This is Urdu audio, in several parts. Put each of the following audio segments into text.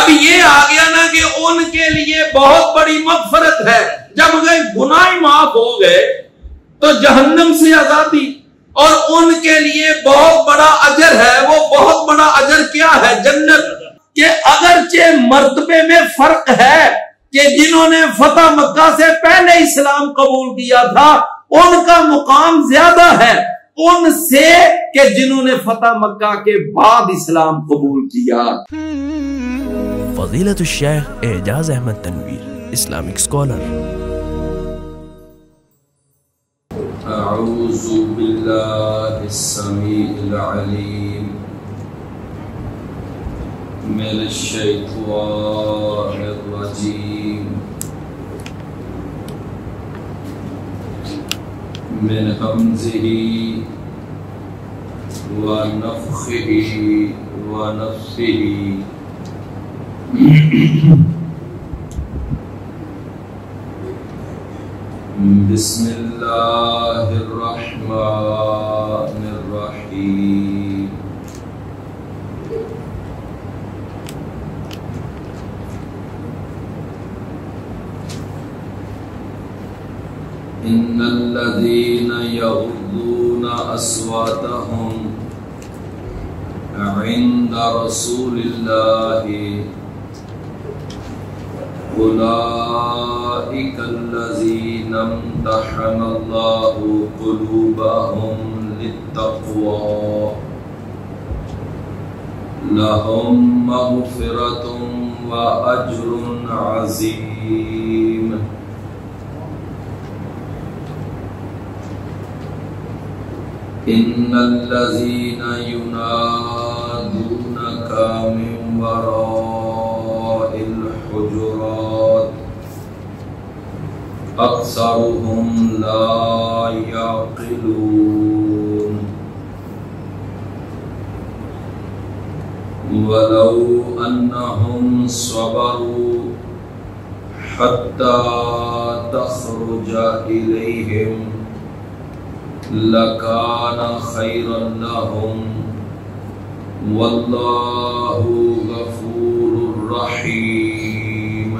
اب یہ آ گیا نا کہ ان کے لیے بہت بڑی مغفرت ہے، جب گناہ معاف ہو گئے تو جہنم سے آزادی، اور ان کے لیے بہت بڑا اجر ہے۔ وہ بہت بڑا اجر کیا ہے؟ جنت۔ کہ اگرچہ مرتبے میں فرق ہے کہ جنہوں نے فتح مکہ سے پہلے اسلام قبول کیا تھا ان کا مقام زیادہ ہے ان سے کہ جنہوں نے فتح مکہ کے بعد اسلام قبول کیا۔ فضیلۃ الشیخ اعجاز احمد تنویر، اسلامک اسکالر۔ اعوذ باللہ السمیع العلیم من الشیطان الرجیم من حمزہ ونفخہ ونفثہ۔ بسم اللہ الرحمن الرحیم۔ ان الذین یغضون اصواتهم عند رسول اللہ اولئک الذین امتحن اللہ قلوبهم للتقوی لهم مغفرۃ واجر عظیم۔ ان الذین ینادونک من وراء الحجرات اکثرهم لا یعقلون ولو انہم صبروا حتی تخرج الیہم لَكَانَ خَيْرًا لَهُمْ وَاللَّهُ غَفُورٌ رَحِيمٌ۔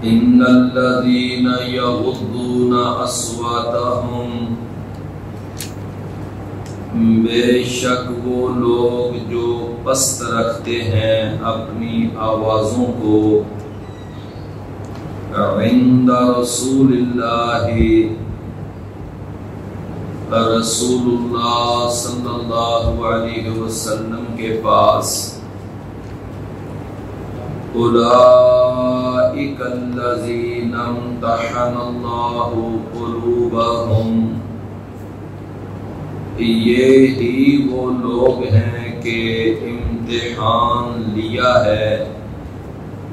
إِنَّ الَّذِينَ يَغُضُّونَ أَصْوَاتَهُمْ، بے شک وہ لوگ جو پست رکھتے ہیں اپنی آوازوں کو، عند رسول اللہ، رسول اللہ صلی اللہ علیہ وسلم کے پاس، اولئک الذین امتحن اللہ قلوبهم، یہ ہی وہ لوگ ہیں کہ امتحان لیا ہے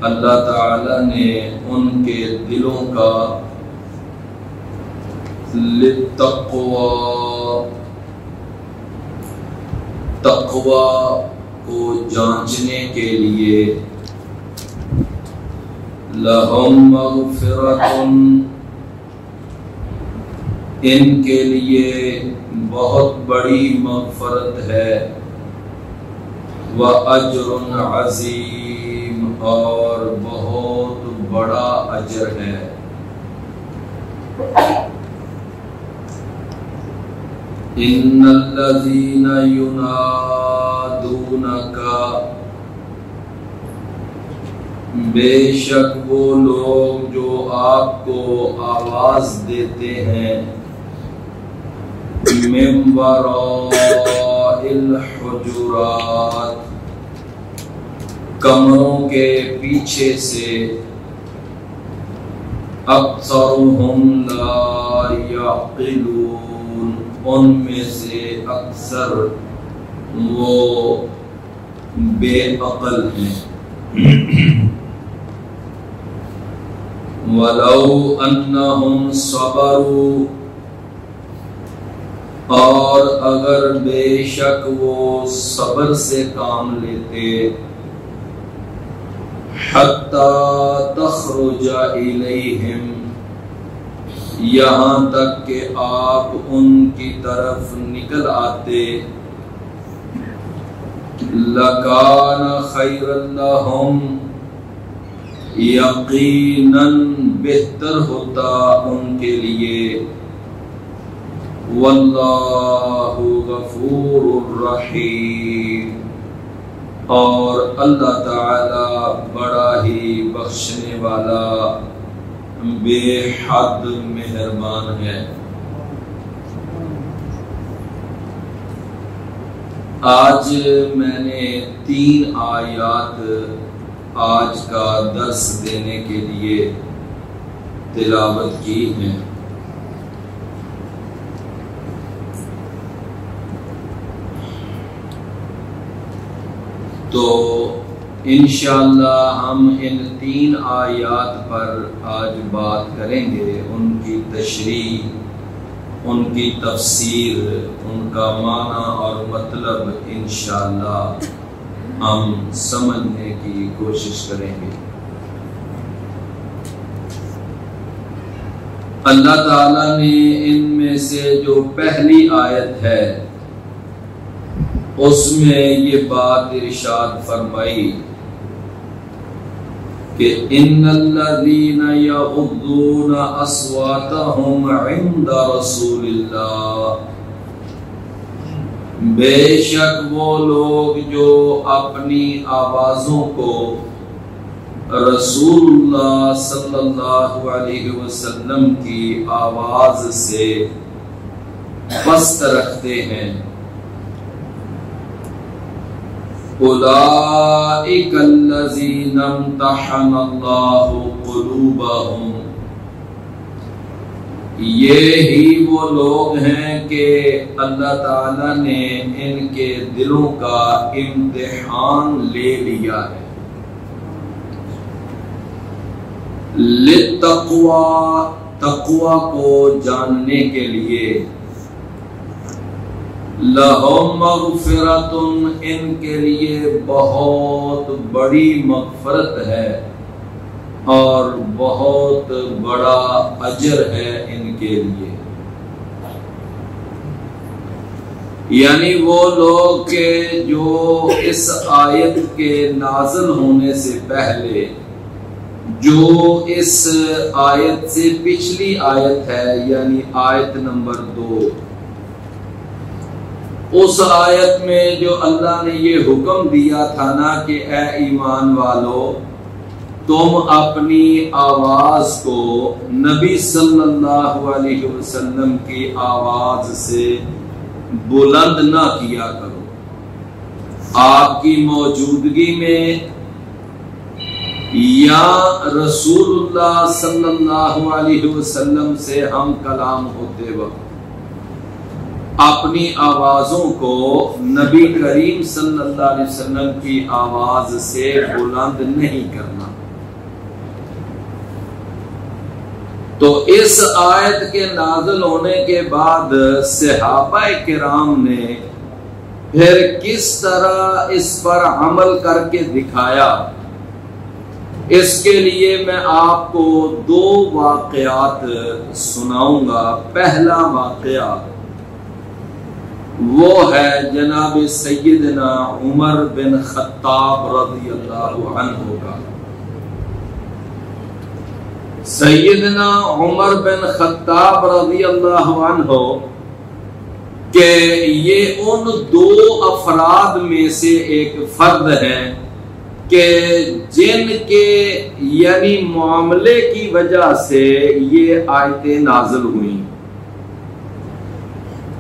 اللہ تعالی نے ان کے دلوں کا، للتقوی، تقوی کو جانچنے کے لیے، لہم مغفرۃ، ان کے لیے بہت بڑی مغفرت ہے، وَأَجْرٌ عَظِيمٌ، اور بہت بڑا اجر ہے۔ ان الذین ینادونک، بے شک وہ لوگ جو آپ کو آواز دیتے ہیں، من وراء الحجرات، کمروں کے پیچھے سے، اکثرهم لا یعقلون، ان میں سے اکثر وہ بے عقل ہیں۔ وَلَوْ أَنَّهُمْ صَبَرُوا، اور اگر بے شک وہ صبر سے کام لیتے، حتی تخرج الیہم، یہاں تک کہ آپ ان کی طرف نکل آتے، لَكَانَ خَيْرًا لَهُمْ، یقیناً بہتر ہوتا ان کے لیے. واللہ غفور الرحیم، اور اللہ تعالی بڑا ہی بخشنے والا بے حد مہربان ہے. آج میں نے 3 آیات آج کا درس دینے کے لیے تلاوت کی ہیں. تو انشاءاللہ ہم ان 3 آیات پر آج بات کریں گے، ان کی تشریح، ان کی تفسیر، ان کا معنی اور مطلب انشاءاللہ ہم سمجھنے کی کوشش کریں گے. اللہ تعالیٰ نے ان میں سے جو پہلی آیت ہے اس میں یہ بات ارشاد فرمائی کہ ان الذین یغضون اصواتهم عند رسول اللہ، بے شک وہ لوگ جو اپنی آوازوں کو رسول اللہ صلی اللہ علیہ وسلم کی آواز سے پست رکھتے ہیں، اولئک الذین امتحن اللہ قلوبہم، یہی وہ لوگ ہیں کہ اللہ تعالیٰ نے ان کے دلوں کا امتحان لے لیا ہے. للتقوی، تقوی کو جاننے کے لیے، لہم مغفرۃ، ان کے لیے بہت بڑی مغفرت ہے اور بہت بڑا اجر ہے ان کے لیے. یعنی وہ لوگ کہ جو اس آیت کے نازل ہونے سے پہلے، جو اس آیت سے پچھلی آیت ہے یعنی آیت نمبر 2، اس آیت میں جو اللہ نے یہ حکم دیا تھا نا کہ اے ایمان والو، تم اپنی آواز کو نبی صلی اللہ علیہ وسلم کی آواز سے بلند نہ کیا کرو، آپ کی موجودگی میں یا رسول اللہ صلی اللہ علیہ وسلم سے ہم کلام ہوتے وقت اپنی آوازوں کو نبی کریم صلی اللہ علیہ وسلم کی آواز سے بلند نہیں کرنا. تو اس آیت کے نازل ہونے کے بعد صحابہ کرام نے پھر کس طرح اس پر عمل کر کے دکھایا، اس کے لیے میں آپ کو 2 واقعات سناؤں گا. پہلا واقعہ وہ ہے جناب سیدنا عمر بن خطاب رضی اللہ عنہ کا. سیدنا عمر بن خطاب رضی اللہ عنہ کہ یہ ان 2 افراد میں سے ایک فرد ہیں کہ جن کے یعنی معاملے کی وجہ سے یہ آیتیں نازل ہوئیں،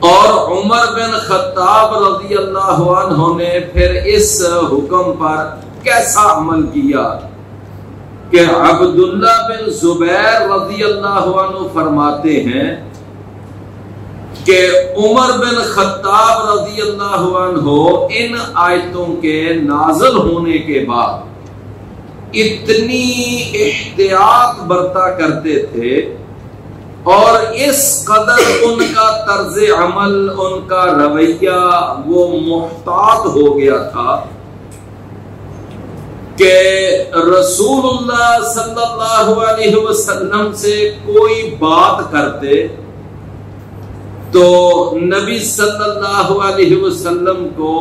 اور عمر بن خطاب رضی اللہ عنہ نے پھر اس حکم پر کیسا عمل کیا کہ عبداللہ بن زبیر رضی اللہ عنہ فرماتے ہیں کہ عمر بن خطاب رضی اللہ عنہ ان آیتوں کے نازل ہونے کے بعد اتنی احتیاط برتا کرتے تھے اور اس قدر ان کا طرز عمل، ان کا رویہ وہ محتاط ہو گیا تھا کہ رسول اللہ صلی اللہ علیہ وسلم سے کوئی بات کرتے تو نبی صلی اللہ علیہ وسلم کو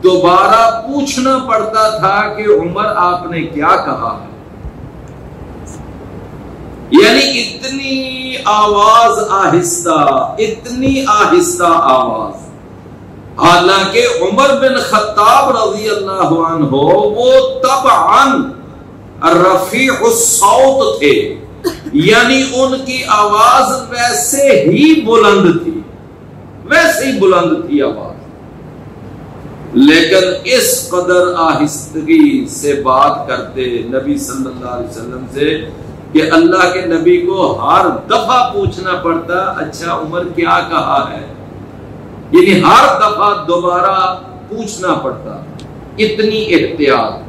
دوبارہ پوچھنا پڑتا تھا کہ عمر آپ نے کیا کہا. یعنی اتنی آواز آہستہ، اتنی آہستہ آواز. حالانکہ عمر بن خطاب رضی اللہ عنہ وہ طبعاً رفیع الصوت تھے، یعنی ان کی آواز ویسے ہی بلند تھی، ویسے ہی بلند تھی آواز، لیکن اس قدر آہستگی سے بات کرتے نبی صلی اللہ علیہ وسلم سے کہ اللہ کے نبی کو ہر دفعہ پوچھنا پڑتا اچھا عمر کیا کہا ہے، یعنی ہر دفعہ دوبارہ پوچھنا پڑتا. اتنی احتیاط.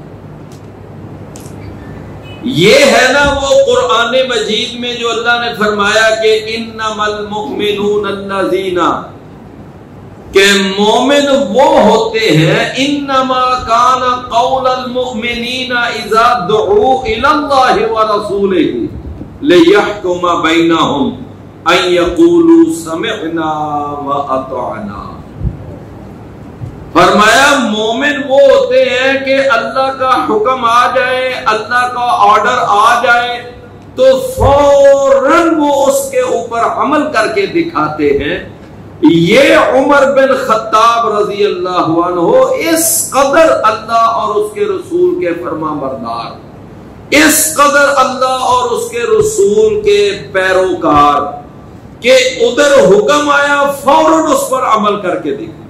یہ ہے نا وہ قرآن مجید میں جو اللہ نے فرمایا کہ انما المؤمنون الذین، کہ مومن وہ ہوتے ہیں، انما کان قول المؤمنین اذا دعوا الی اللہ ورسولہ لیحکم بینہم ان یقولوا سمعنا واطعنا. فرمایا مومن وہ ہوتے ہیں کہ اللہ کا حکم آ جائے، اللہ کا آرڈر آ جائے تو فوراً وہ اس کے اوپر عمل کر کے دکھاتے ہیں. یہ عمر بن خطاب رضی اللہ عنہ اس قدر اللہ اور اس کے رسول کے فرما بردار، اس قدر اللہ اور اس کے رسول کے پیروکار کہ ادھر حکم آیا فوراً اس پر عمل کر کے دکھا.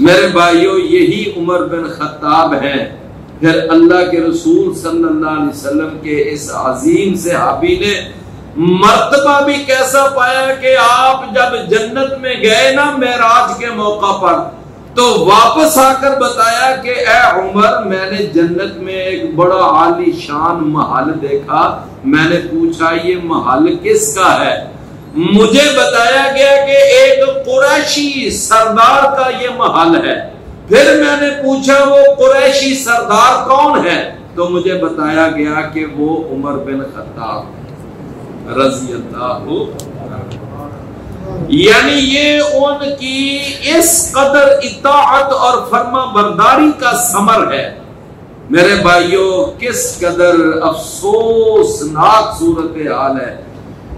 میرے بھائیوں یہی عمر بن خطاب ہیں. پھر اللہ کے رسول صلی اللہ علیہ وسلم کے اس عظیم صحابی نے مرتبہ بھی کیسا پایا کہ آپ جب جنت میں گئے نا معراج کے موقع پر تو واپس آ کر بتایا کہ اے عمر میں نے جنت میں ایک بڑا عالی شان محل دیکھا. میں نے پوچھا یہ محل کس کا ہے؟ مجھے بتایا گیا کہ ایک قریشی سردار کا یہ محل ہے. پھر میں نے پوچھا وہ قریشی سردار کون ہے؟ تو مجھے بتایا گیا کہ وہ عمر بن خطاب رضی اللہ. یعنی یہ ان کی اس قدر اطاعت اور فرما برداری کا ثمر ہے. میرے بھائیوں کس قدر افسوسناک صورتحال ہے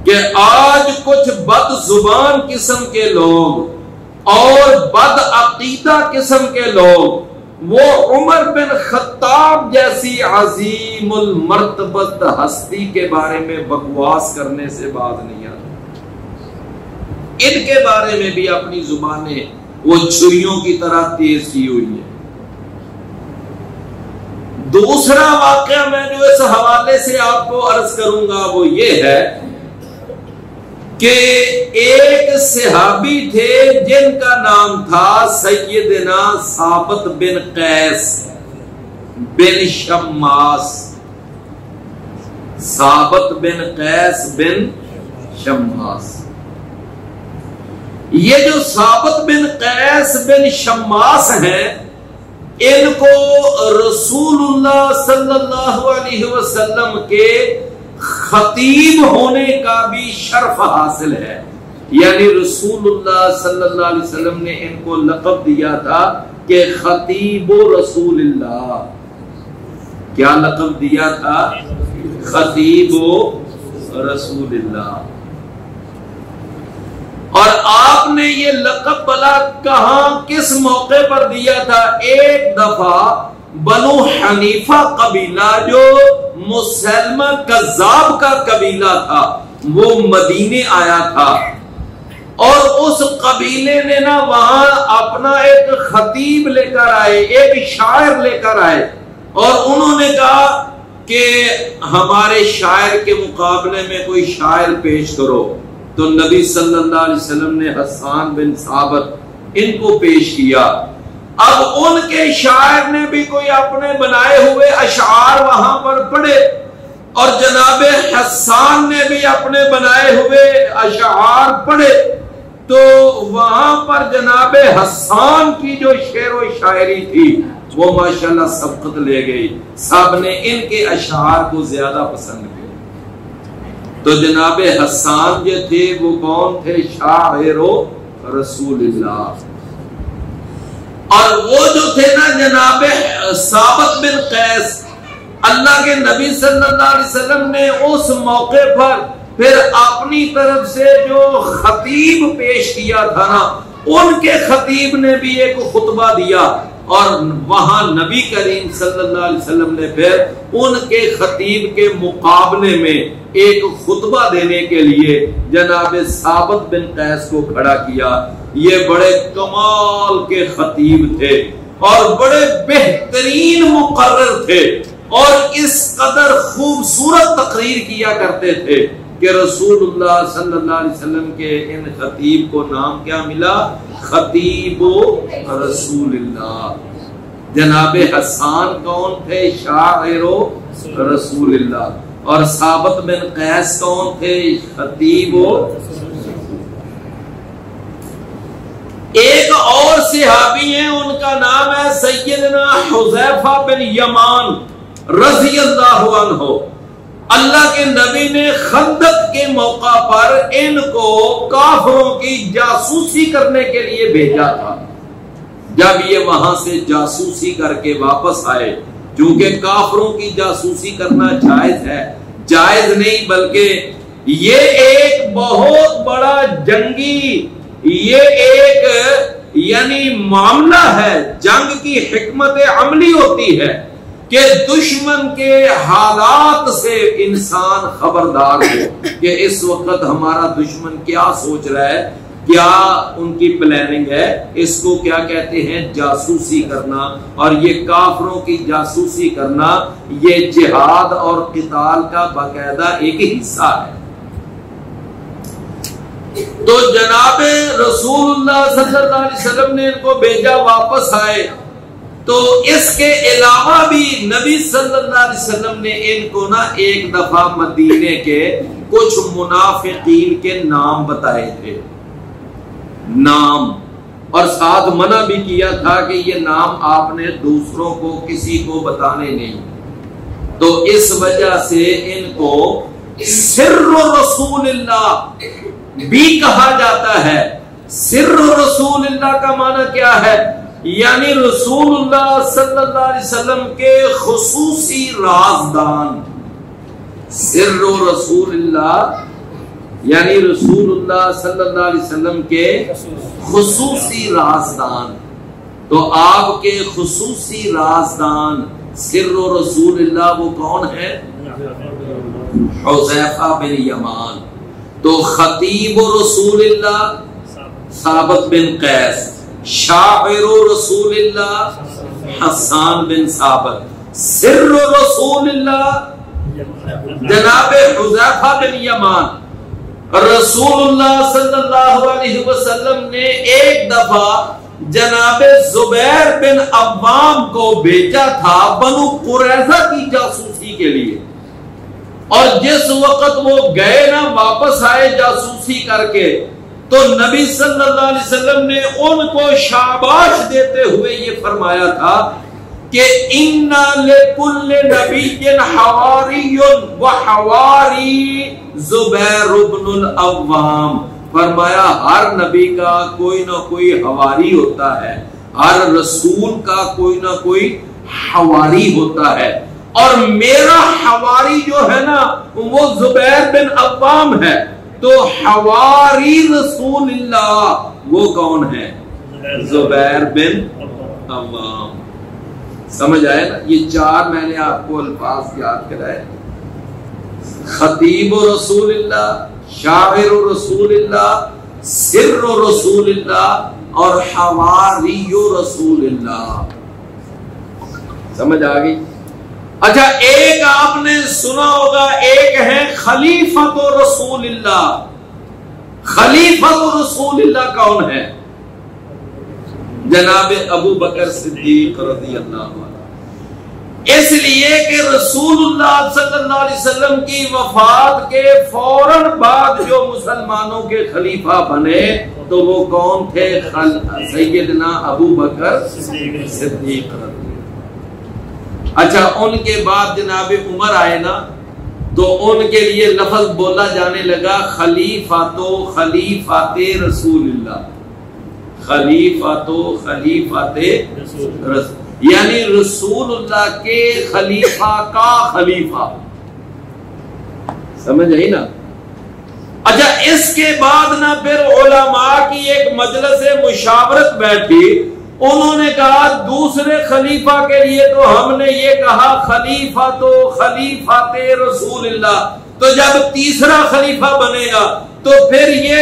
کہ آج کچھ بد زبان قسم کے لوگ اور بد عقیدہ قسم کے لوگ وہ عمر بن خطاب جیسی عظیم المرتبت ہستی کے بارے میں بکواس کرنے سے باز نہیں آتے. ان کے بارے میں بھی اپنی زبانیں وہ چھریوں کی طرح تیز کی ہوئی ہیں. دوسرا واقعہ میں جو اس حوالے سے آپ کو عرض کروں گا وہ یہ ہے کہ ایک صحابی تھے جن کا نام تھا سیدنا ثابت بن قیس بن شماس. ثابت بن قیس بن شماس. یہ جو ثابت بن قیس بن شماس ہیں ان کو رسول اللہ صلی اللہ علیہ وسلم کے خطیب ہونے کا بھی شرف حاصل ہے. یعنی رسول اللہ صلی اللہ علیہ وسلم نے ان کو لقب دیا تھا کہ خطیب رسول اللہ. کیا لقب دیا تھا؟ خطیب رسول اللہ. اور آپ نے یہ لقب بلا کہاں کس موقع پر دیا تھا؟ ایک دفعہ بنو حنیفہ قبیلہ جو مسلمہ کذاب کا قبیلہ تھا وہ مدینے آیا تھا اور اس قبیلے نے نا وہاں اپنا ایک خطیب لے کر آئے، ایک شاعر لے کر آئے اور انہوں نے کہا کہ ہمارے شاعر کے مقابلے میں کوئی شاعر پیش کرو. تو نبی صلی اللہ علیہ وسلم نے حسان بن ثابت ان کو پیش کیا. اب ان کے شاعر نے بھی کوئی اپنے بنائے ہوئے اشعار وہاں پر پڑھے اور جناب حسان نے بھی اپنے بنائے ہوئے اشعار پڑھے. تو وہاں پر جناب حسان کی جو شعر و شاعری تھی وہ ماشاءاللہ سبقت لے گئی. سب نے ان کے اشعار کو زیادہ پسند کیا. تو جناب حسان جو تھے وہ کون تھے؟ شاعر رسول اللہ. اور وہ جو تھے نا جناب ثابت بن قیس، اللہ کے نبی صلی اللہ علیہ وسلم نے اس موقع پر پھر اپنی طرف سے جو خطیب پیش کیا تھا نا، ان کے خطیب نے بھی ایک خطبہ دیا، اور وہاں نبی کریم صلی اللہ علیہ وسلم نے پھر ان کے خطیب کے مقابلے میں ایک خطبہ دینے کے لیے جناب ثابت بن قیس کو کھڑا کیا۔ یہ بڑے کمال کے خطیب تھے اور بڑے بہترین مقرر تھے، اور اس قدر خوبصورت تقریر کیا کرتے تھے کہ رسول اللہ صلی اللہ علیہ وسلم کے ان خطیب کو نام کیا ملا؟ خطیب رسول اللہ۔ جناب حسان کون تھے؟ شاعر رسول اللہ۔ اور ثابت بن قیس کون تھے؟ خطیب ایک اور صحابی ہیں، ان کا نام ہے سیدنا حذیفہ بن یمان رضی اللہ عنہ۔ اللہ کے نبی نے خندق کے موقع پر ان کو کافروں کی جاسوسی کرنے کے لیے بھیجا تھا۔ جب یہ وہاں سے جاسوسی کر کے واپس آئے، چونکہ کافروں کی جاسوسی کرنا جائز ہے، جائز نہیں بلکہ یہ ایک بہت بڑا جنگی، یہ ایک یعنی معاملہ ہے، جنگ کی حکمت عملی ہوتی ہے کہ دشمن کے حالات سے انسان خبردار ہو کہ اس وقت ہمارا دشمن کیا سوچ رہا ہے، کیا ان کی پلاننگ ہے۔ اس کو کیا کہتے ہیں؟ جاسوسی کرنا۔ اور یہ کافروں کی جاسوسی کرنا یہ جہاد اور قتال کا باقاعدہ ایک حصہ ہے۔ تو جناب رسول اللہ صلی اللہ علیہ وسلم نے ان کو بھیجا، واپس آئے تو اس کے علاوہ بھی نبی صلی اللہ علیہ وسلم نے ان کو نا ایک دفعہ مدینے کے کچھ منافقین کے نام بتائے تھے، نام، اور ساتھ منع بھی کیا تھا کہ یہ نام آپ نے دوسروں کو کسی کو بتانے نہیں۔ تو اس وجہ سے ان کو سر رسول اللہ بھی کہا جاتا ہے۔ سر رسول اللہ کا معنی کیا ہے؟ یعنی رسول اللہ صلی اللہ علیہ وسلم کے خصوصی رازدان۔ سر رسول اللہ یعنی رسول اللہ صلی اللہ علیہ وسلم کے خصوصی رازدان۔ تو آپ کے خصوصی رازدان سر رسول اللہ وہ کون ہے؟ حذیفہ بن یمان۔ تو خطیب رسول اللہ ثابت بن قیس، شاعر رسول اللہ حسان بن ثابت، سر رسول اللہ جناب حذیفہ بن یمان۔ رسول اللہ صلی اللہ علیہ وسلم نے ایک دفعہ جناب زبیر بن عوام کو بھیجا تھا بنو قریظہ کی جاسوسی کے لیے، اور جس وقت وہ گئے نا واپس آئے جاسوسی کر کے، تو نبی صلی اللہ علیہ وسلم نے ان کو شاباش دیتے ہوئے یہ فرمایا تھا کہ اِنَّا لِكُلِّ نَبِيٍّ حَوَارِيٌّ وَحَوَارِي زبیر بن العوام۔ فرمایا ہر نبی کا کوئی نہ کوئی حواری ہوتا ہے، ہر رسول کا کوئی نہ کوئی حواری ہوتا ہے، اور میرا حواری جو ہے نا وہ زبیر بن عوام ہے۔ تو حواری رسول اللہ وہ کون ہے؟ زبیر بن عوام۔ سمجھ آئے نا؟ یہ چار میں نے آپ کو الفاظ یاد کرائے، خطیب رسول اللہ، شاعر رسول اللہ، سر رسول اللہ، اور حواری رسول اللہ۔ سمجھ آ گئی؟ اچھا، ایک آپ نے سنا ہوگا، ایک ہے خلیفۃ رسول اللہ۔ خلیفۃ رسول اللہ کون ہے؟ جناب ابو بکر صدیق رضی اللہ عنہ۔ اس لیے کہ رسول اللہ صلی اللہ علیہ وسلم کی وفات کے فوراً بعد جو مسلمانوں کے خلیفہ بنے تو وہ کون تھے؟ سیدنا ابو بکر صدیق۔ اچھا، ان کے بعد جناب عمر آئے نا، تو ان کے لیے لفظ بولا جانے لگا خلیفۃ رسول اللہ، خلیفۃ خلیفۃ یعنی رسول اللہ کے خلیفہ کا خلیفہ، سمجھ آئی نا؟ اچھا اس کے بعد نا پھر علماء کی ایک مجلس مشاورت بیٹھی، انہوں نے کہا دوسرے خلیفہ کے لیے تو ہم نے یہ کہا خلیفہ تو خلیفۃ رسول اللہ، تو جب تیسرا خلیفہ بنے گا تو پھر یہ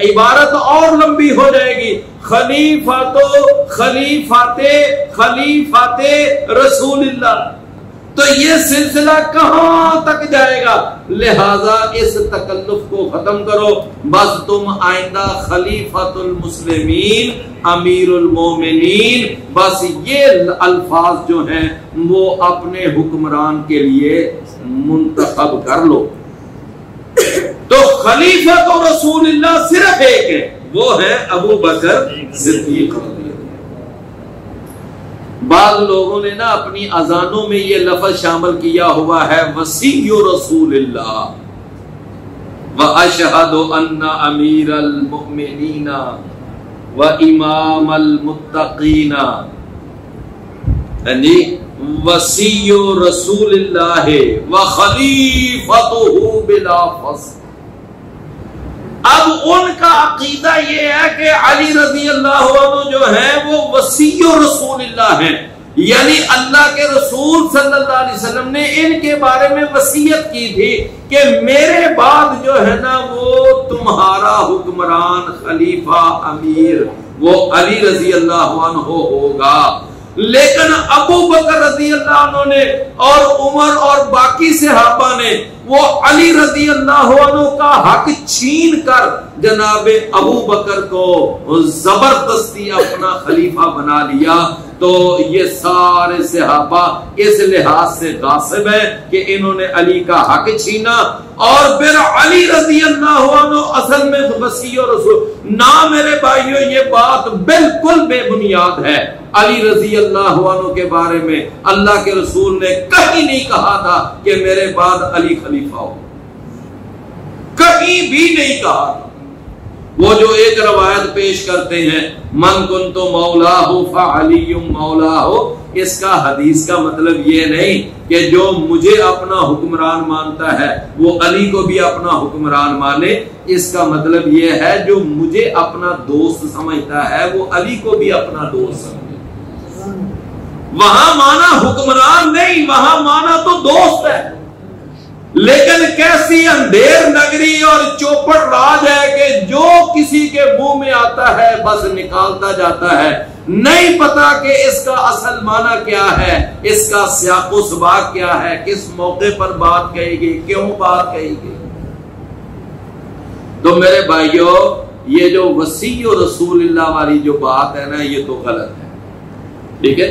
عبارت اور لمبی ہو جائے گی، خلیفہ تو خلیفۃ رسول اللہ، تو یہ سلسلہ کہاں تک جائے گا؟ لہذا اس تکلف کو ختم کرو، بس تم آئندہ خلیفۃ المسلمین امیر المومنین، بس یہ الفاظ جو ہیں وہ اپنے حکمران کے لیے منتخب کر لو۔ تو خلیفۃ رسول اللہ صرف ایک ہے، وہ ہے ابو بکر صدیق۔ بعض لوگوں نے نا اپنی اذانوں میں یہ لفظ شامل کیا ہوا ہے وصی رسول اللہ، وَأَشْهَدُ أَنَّ أَمِيرَ الْمُؤْمِنِينَ وَإِمَامَ الْمُتَّقِينَ، یعنی وصی رسول اللہ وخلیفته بلا فصل۔ اب ان کا عقیدہ یہ ہے کہ علی رضی اللہ عنہ جو ہے وہ وصی رسول اللہ ہیں، یعنی اللہ کے رسول صلی اللہ علیہ وسلم نے ان کے بارے میں وصیت کی تھی کہ میرے بعد جو ہے نا وہ تمہارا حکمران خلیفہ امیر وہ علی رضی اللہ عنہ ہوگا۔ لیکن ابو بکر رضی اللہ عنہ نے اور عمر اور باقی صحابہ نے وہ علی رضی اللہ عنہ کا حق چھین کر جناب ابو بکر کو زبردستی اپنا خلیفہ بنا لیا، تو یہ سارے صحابہ اس لحاظ سے غاصب ہیں کہ انہوں نے علی کا حق چھینا، اور پھر علی رضی اللہ عنہ اصل میں وصی رسول نہ۔ میرے بھائیوں یہ بات بالکل بے بنیاد ہے، علی رضی اللہ عنہ کے بارے میں اللہ کے رسول نے کہیں نہیں کہا تھا کہ میرے بعد علی خلیفہ ہو، کہیں بھی نہیں کہا تھا۔ وہ جو ایک روایت پیش کرتے ہیں من کنت مولاہ فعلی مولاہ، اس کا حدیث کا مطلب یہ نہیں کہ جو مجھے اپنا حکمران مانتا ہے وہ علی کو بھی اپنا حکمران مانے، اس کا مطلب یہ ہے جو مجھے اپنا دوست سمجھتا ہے وہ علی کو بھی اپنا دوست سمجھے۔ وہاں مانا حکمران نہیں، وہاں مانا تو دوست ہے، لیکن کیسی اندھیر نگری اور چوپڑ راج ہے کہ جو کسی کے منہ میں آتا ہے بس نکالتا جاتا ہے، نہیں پتا کہ اس کا اصل معنی کیا ہے، اس کا سیاق و سباق کیا ہے، کس موقع پر بات کہی گئی، کیوں بات کہی گئی۔ تو میرے بھائیوں یہ جو وصی رسول اللہ والی جو بات ہے نا یہ تو غلط ہے، ٹھیک ہے۔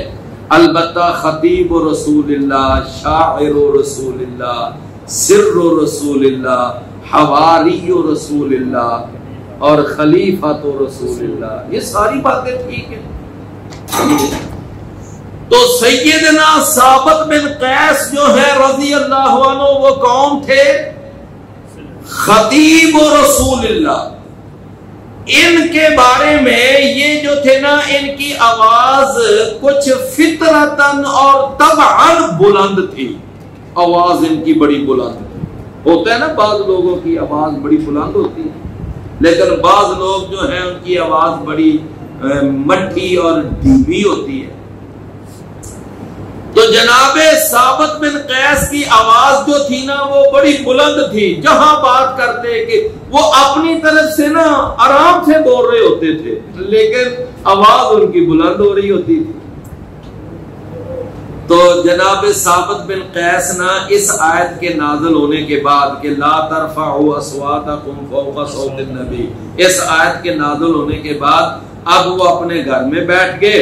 البتہ خطیب رسول اللہ، شاعر رسول اللہ، سر رسول اللہ، حواری رسول اللہ اور خلیفۃ رسول اللہ، یہ ساری باتیں ٹھیک ہیں۔ تو سیدنا ثابت بن قیس جو ہے رضی اللہ عنہ وہ کون تھے؟ خطیب رسول اللہ۔ ان کے بارے میں یہ جو تھے نا ان کی آواز کچھ فطرتاً اور طبعاً بلند تھی، آواز ان کی بڑی بلند تھی۔ ہوتا ہے نا بعض لوگوں کی آواز بڑی بلند ہوتی ہے، لیکن بعض لوگ جو ہیں ان کی آواز بڑی مٹھی اور دھیمی ہوتی ہے۔ تو جناب ثابت بن قیس کی آواز جو تھی نا وہ بڑی بلند تھی، جہاں بات کرتے کہ وہ اپنی طرف سے نا آرام سے بول رہے ہوتے تھے لیکن آواز ان کی بلند ہو رہی ہوتی تھی۔ تو جناب ثابت بن قیس نا اس آیت کے نازل ہونے کے بعد کہ لا ترفعوا اصواتکم فوق صوت النبی، اس آیت کے نازل ہونے کے بعد اب وہ اپنے گھر میں بیٹھ گئے،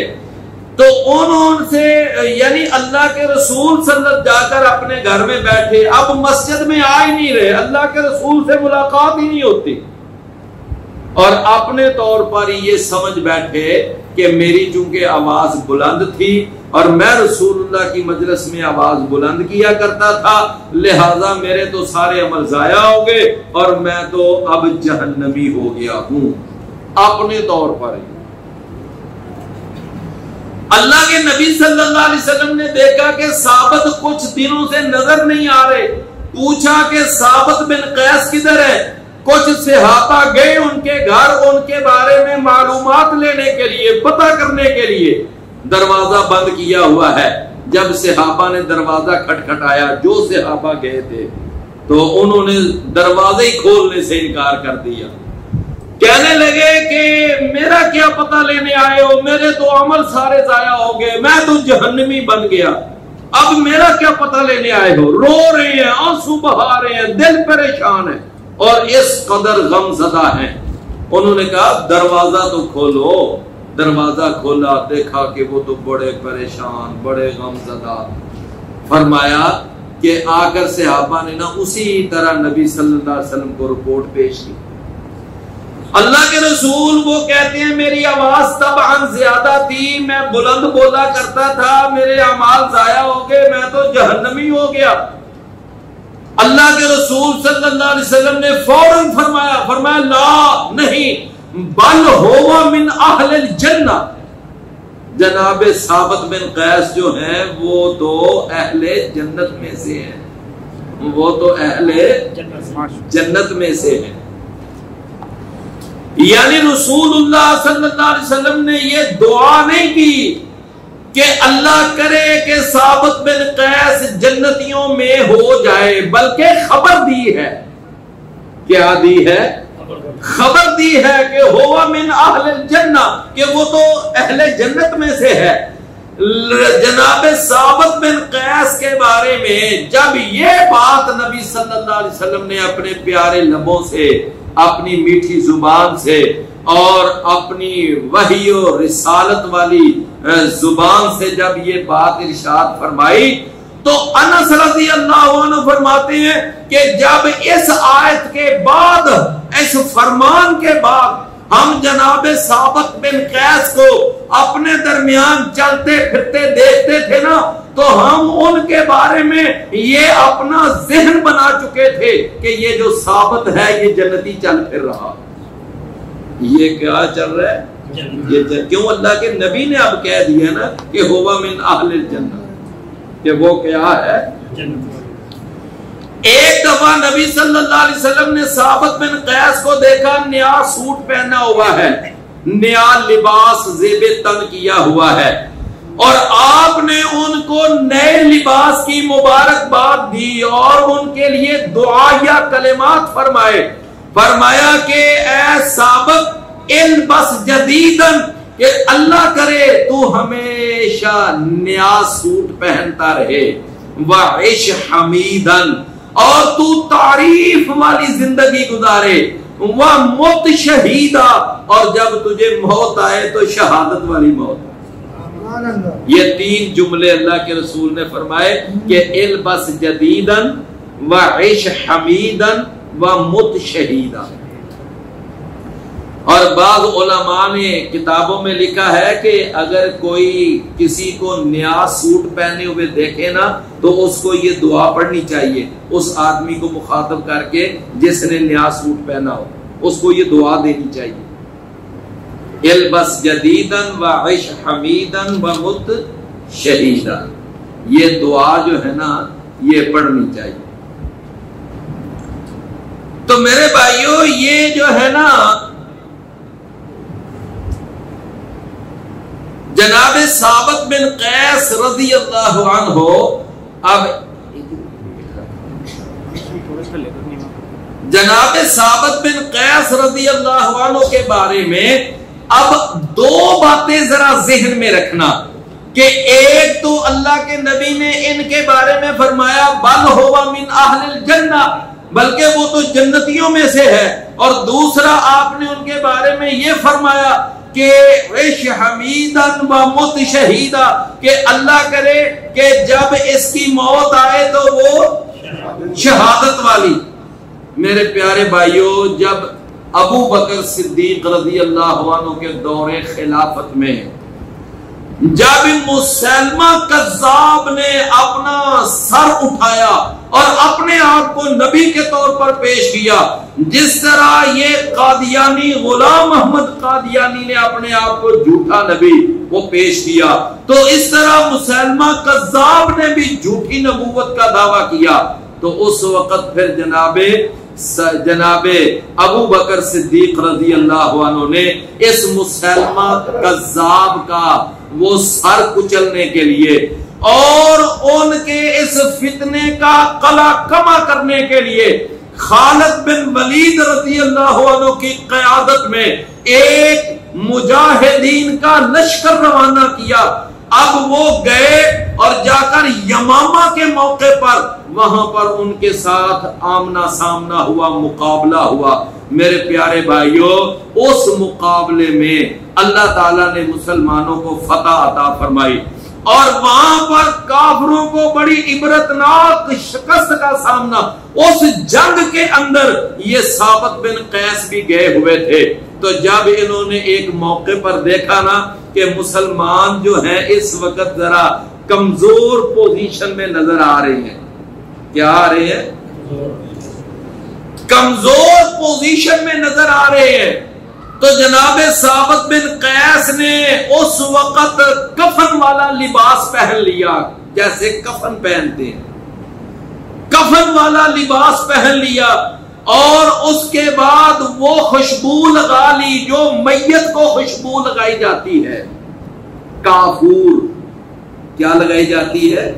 تو انہوں سے یعنی اللہ کے رسول صلی اللہ علیہ وسلم جا کر اپنے گھر میں بیٹھے، اب مسجد میں آ ہی نہیں رہے، اللہ کے رسول سے ملاقات ہی نہیں ہوتی، اور اپنے طور پر یہ سمجھ بیٹھے کہ میری چونکہ آواز بلند تھی اور میں رسول اللہ کی مجلس میں آواز بلند کیا کرتا تھا، لہذا میرے تو سارے عمل ضائع ہو گئے اور میں تو اب جہنمی ہو گیا ہوں، اپنے طور پر ہی۔ اللہ کے نبی صلی اللہ علیہ وسلم نے دیکھا کہ ثابت کچھ دنوں سے نظر نہیں آ رہے، پوچھا کہ ثابت بن قیس کدھر ہے؟ کچھ صحابہ گئے ان کے گھر، ان کے بارے میں معلومات لینے کے لیے، پتہ کرنے کے لیے۔ دروازہ بند کیا ہوا ہے۔ جب صحابہ نے دروازہ کھٹکھٹایا، جو صحابہ گئے تھے، تو انہوں نے دروازے ہی کھولنے سے انکار کر دیا۔ کہنے لگے کہ میرا کیا پتہ لینے آئے ہو، میرے تو عمل سارے ضائع ہو گئے، میں تو جہنمی بن گیا، اب میرا کیا پتہ لینے آئے ہو؟ رو رہے ہیں، آنسو بہا رہے ہیں، دل پریشان ہے اور اس قدر غم زدہ ہیں۔ انہوں نے کہا دروازہ تو کھولو۔ دروازہ کھولا، دیکھا کہ وہ تو بڑے پریشان، بڑے غم زدہ۔ فرمایا کہ آ کر صحابہ نے اسی طرح نبی صلی اللہ علیہ وسلم کو رپورٹ پیش کی۔ اللہ کے رسول وہ کہتے ہیں میری آواز طبعاً زیادہ تھی، میں بلند بولا کرتا تھا، میرے اعمال ضائع ہو گئے، میں تو جہنمی ہو گیا۔ اللہ کے رسول صلی اللہ علیہ وسلم نے فوراً فرمایا لا، نہیں، بل ہوا من اہل الجنہ، جناب ثابت بن قیس جو ہیں وہ تو اہل جنت میں سے ہیں، وہ تو اہل جنت میں سے ہیں۔ یعنی رسول اللہ صلی اللہ علیہ وسلم نے یہ دعا نہیں کی کہ اللہ کرے کہ ثابت بن قیس جنتیوں میں ہو جائے، بلکہ خبر دی ہے۔ کیا دی ہے؟ خبر دی ہے کہ ہوا من اہل الجنہ، کہ وہ تو اہل جنت میں سے ہے۔ جناب ثابت بن قیس کے بارے میں جب یہ بات نبی صلی اللہ علیہ وسلم نے اپنے پیارے لبوں سے، اپنی میٹھی زبان سے اور اپنی وحی و رسالت والی زبان سے جب یہ بات ارشاد فرمائی، تو انس رضی اللہ عنہ فرماتے ہیں کہ جب اس آیت کے بعد، اس فرمان کے بعد ہم جناب ثابت بن قیس کو اپنے درمیان چلتے پھرتے دیکھتے تھے نا، تو ہم ان کے بارے میں یہ اپنا ذہن بنا چکے تھے کہ یہ جو ثابت ہے یہ جنتی چل پھر رہا۔ یہ کیا چل رہا ہے؟ یہ کیوں اللہ کے نبی نے اب کہہ دیا نا کہ ہوا من اہل الجنہ، کہ وہ کیا ہے؟ ایک دفعہ نبی صلی اللہ علیہ وسلم نے ثابت بن قیس کو دیکھا، نیا سوٹ پہنا ہوا ہے، نیا لباس زیب تن کیا ہوا ہے، اور آپ نے ان کو نئے لباس کی مبارکباد دی اور ان کے لیے دعائیہ کلمات فرمائے۔ فرمایا کہ اے ثابت البس جدیدن، کہ اللہ کرے تو ہمیشہ نیا سوٹ پہنتا رہے، وعش حمیدن، اور تو تعریف والی زندگی گزارے، ومت شہیدا، اور جب تجھے موت آئے تو شہادت والی موت۔ یہ تین جملے اللہ کے رسول نے فرمائے کہ البس جدیدن، وعش حمیدن، ومت شہیدا۔ اور بعض علماء نے کتابوں میں لکھا ہے کہ اگر کوئی کسی کو نیا سوٹ پہنے ہوئے دیکھے نا تو اس کو یہ دعا پڑھنی چاہیے، اس آدمی کو مخاطب کر کے جس نے نیا سوٹ پہنا ہو، اس کو یہ دعا دینی چاہیے، البس جدیدن وعش حمیدن ومت شہیدا۔ یہ دعا جو ہے نا یہ پڑھنی چاہیے۔ تو میرے بھائیوں یہ جو ہے نا جناب ثابت بن قیس رضی اللہ عنہ، اب جناب ثابت بن قیس رضی اللہ عنہ کے بارے میں اب دو باتیں ذرا ذہن میں رکھنا کہ ایک تو اللہ کے نبی نے ان کے بارے میں فرمایا بل ہوا من اہل الجنہ، بلکہ وہ تو جنتیوں میں سے ہے، اور دوسرا آپ نے ان کے بارے میں یہ فرمایا کہ عش حمیدن و مت شہیدہ، کہ اللہ کرے کہ جب اس کی موت آئے تو وہ شہادت والی۔ میرے پیارے بھائیوں، جب ابو بکر صدیق رضی اللہ عنہ کے دور خلافت میں جب مسلمہ کذاب نے اپنا سر اٹھایا اور اپنے آپ کو نبی کے طور پر پیش کیا، جس طرح یہ قادیانی غلام محمد قادیانی نے اپنے آپ کو جھوٹا نبی وہ پیش کیا، تو اس طرح مسلمہ کذاب نے بھی جھوٹی نبوت کا دعویٰ کیا۔ تو اس وقت پھر جناب ابو بکر صدیق رضی اللہ عنہ نے اس مسلمہ کذاب کا وہ سر کچلنے کے لیے اور ان کے اس فتنے کا قلع کما کرنے کے لیے خالد بن ولید رضی اللہ عنہ کی قیادت میں ایک مجاہدین کا لشکر روانہ کیا۔ اب وہ گئے اور جا کر یمامہ کے موقع پر وہاں پر ان کے ساتھ آمنا سامنا ہوا، مقابلہ ہوا۔ میرے پیارے بھائیوں، اس مقابلے میں اللہ تعالیٰ نے مسلمانوں کو فتح عطا فرمائی اور وہاں پر کافروں کو بڑی عبرتناک شکست کا سامنا۔ اس جنگ کے اندر یہ ثابت بن قیس بھی گئے ہوئے تھے۔ تو جب انہوں نے ایک موقع پر دیکھا نا کہ مسلمان جو ہیں اس وقت ذرا کمزور پوزیشن میں نظر آ رہے ہیں، کیا آ رہے ہیں؟ کمزور پوزیشن میں نظر آ رہے ہیں، تو جناب ثابت بن قیس نے اس وقت کفن والا لباس پہن لیا، جیسے کفن پہنتے ہیں، کفن والا لباس پہن لیا اور اس کے بعد وہ خوشبو لگا لی جو میت کو خوشبو لگائی جاتی ہے، کافور۔ کیا لگائی جاتی ہے؟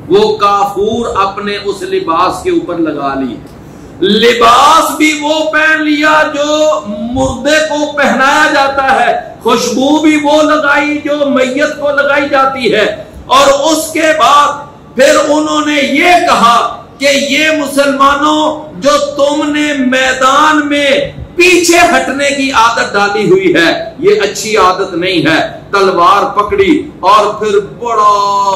وہ کافور اپنے اس لباس کے اوپر لگا لی، لباس بھی وہ پہن لیا جو مردے کو پہنایا جاتا ہے، خوشبو بھی وہ لگائی جو میت کو لگائی جاتی ہے، اور اس کے بعد پھر انہوں نے یہ کہا کہ یہ مسلمانوں جو تم نے میدان میں پیچھے ہٹنے کی عادت ڈالی ہوئی ہے یہ اچھی عادت نہیں ہے۔ تلوار پکڑی اور پھر بڑا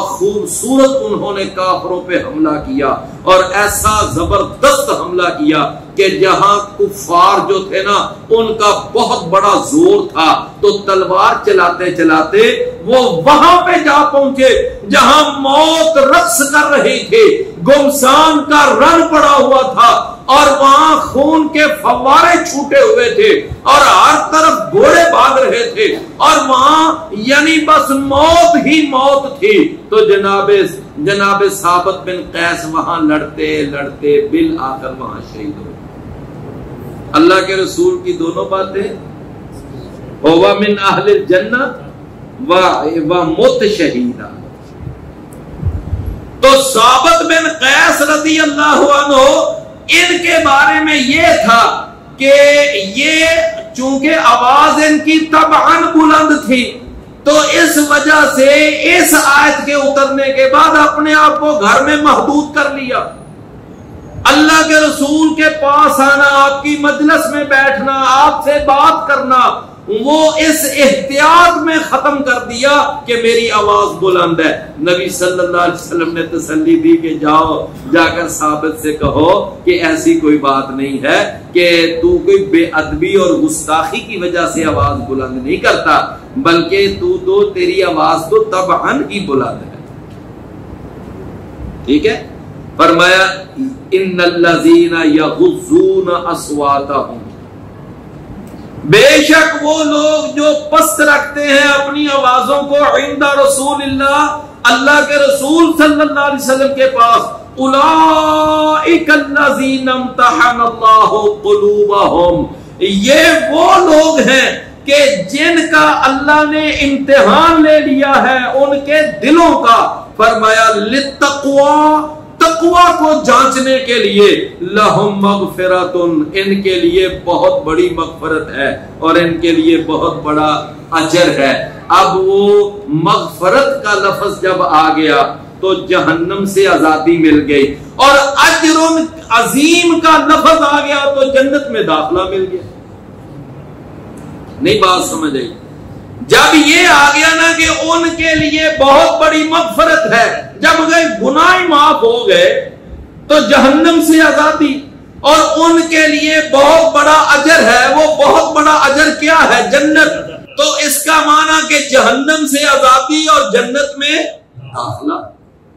خوبصورت انہوں نے کافروں پہ حملہ کیا اور ایسا زبردست حملہ کیا کہ جہاں کفار جو تھے نا ان کا بہت بڑا زور تھا، تو تلوار چلاتے چلاتے وہ وہاں پہ جا پہنچے جہاں موت رقص کر رہی تھی، گمسان کا رن پڑا ہوا تھا اور وہاں خون کے فوارے چھوٹے ہوئے تھے اور ہر طرف گھوڑے بھاگ رہے تھے اور وہاں یعنی بس موت ہی موت تھی۔ تو جناب ثابت بن قیس وہاں لڑتے لڑتے بالآخر وہاں شہید ہو۔ اللہ کے رسول کی دونوں باتیں، ہوا من اہل الجنہ و مت شہیدہ۔ تو ثابت بن قیس رضی اللہ عنہ ان کے بارے میں یہ تھا کہ یہ چونکہ آواز ان کی طبعاً بلند تھی تو اس وجہ سے اس آیت کے اترنے کے بعد اپنے آپ کو گھر میں محدود کر لیا۔ اللہ کے رسول کے پاس آنا، آپ کی مجلس میں بیٹھنا، آپ سے بات کرنا، وہ اس احتیاط میں ختم کر دیا کہ میری آواز بلند ہے۔ نبی صلی اللہ علیہ وسلم نے تسلی دی کہ جا کر ثابت سے کہو کہ ایسی کوئی بات نہیں ہے کہ تو کوئی بے ادبی اور گستاخی کی وجہ سے آواز بلند نہیں کرتا، بلکہ تو تیری آواز تو طبعاً ہی بلند ہے۔ ٹھیک ہے؟ فرمایا ان الذین یغضون اصواتہم، بے شک وہ لوگ جو پست رکھتے ہیں اپنی آوازوں کو عند رسول اللہ، اللہ کے رسول صلی اللہ علیہ وسلم کے پاس، اولئک الذین امتحن اللہ قلوبہم، یہ وہ لوگ ہیں کہ جن کا اللہ نے امتحان لے لیا ہے ان کے دلوں کا۔ فرمایا للتقوی، تقوی کو جانچنے کے لیے، لہم مغفرۃ، ان کے لیے بہت بڑی مغفرت ہے اور ان کے لیے بہت بڑا اجر ہے۔ اب وہ مغفرت کا لفظ جب آ گیا تو جہنم سے آزادی مل گئی، اور اجر عظیم کا لفظ آ گیا تو جنت میں داخلہ مل گیا۔ نہیں بات سمجھ آئی؟ جب یہ آ گیا نا کہ ان کے لیے بہت بڑی مغفرت ہے، جب گناہ معاف ہو گئے تو جہنم سے آزادی، اور ان کے لیے بہت بڑا اجر ہے۔ وہ بہت بڑا اجر کیا ہے؟ جنت۔ تو اس کا معنی کہ جہنم سے آزادی اور جنت میں داخلہ.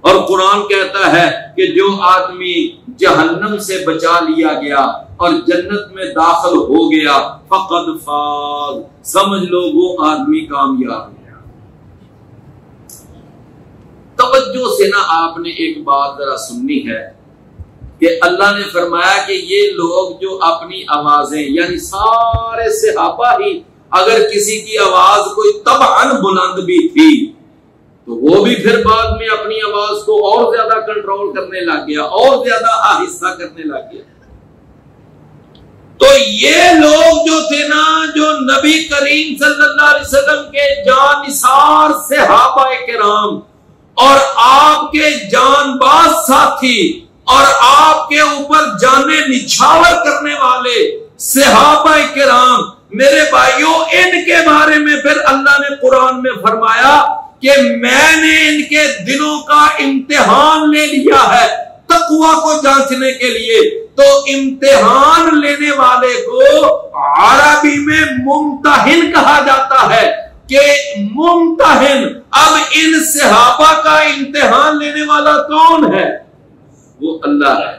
اور قرآن کہتا ہے کہ جو آدمی جہنم سے بچا لیا گیا اور جنت میں داخل ہو گیا فقد فاز، سمجھ لو وہ آدمی کامیاب ہے. توجہ سے نا آپ نے ایک بات ذرا سننی ہے کہ اللہ نے فرمایا کہ یہ لوگ جو اپنی آوازیں، یعنی سارے صحابہ ہی اگر کسی کی آواز کوئی طبعاً بلند بھی تھی تو وہ بھی پھر بعد میں اپنی آواز کو اور زیادہ کنٹرول کرنے لگ گیا، اور زیادہ آہستہ کرنے لگ گیا. تو یہ لوگ جو تھے نا، جو نبی کریم صلی اللہ علیہ وسلم کے جان نثار صحابہ کرام اور آپ کے جان باز ساتھی اور آپ کے اوپر جانے نچھاور کرنے والے صحابہ کرام، میرے بھائیوں، ان کے بارے میں پھر اللہ نے قرآن میں فرمایا کہ میں نے ان کے دلوں کا امتحان لے لیا ہے تقویٰ کو جانچنے کے لیے. تو امتحان لینے والے کو عربی میں ممتحن کہا جاتا ہے کہ ممتحن. اب ان صحابہ کا امتحان لینے والا کون ہے؟ وہ اللہ ہے.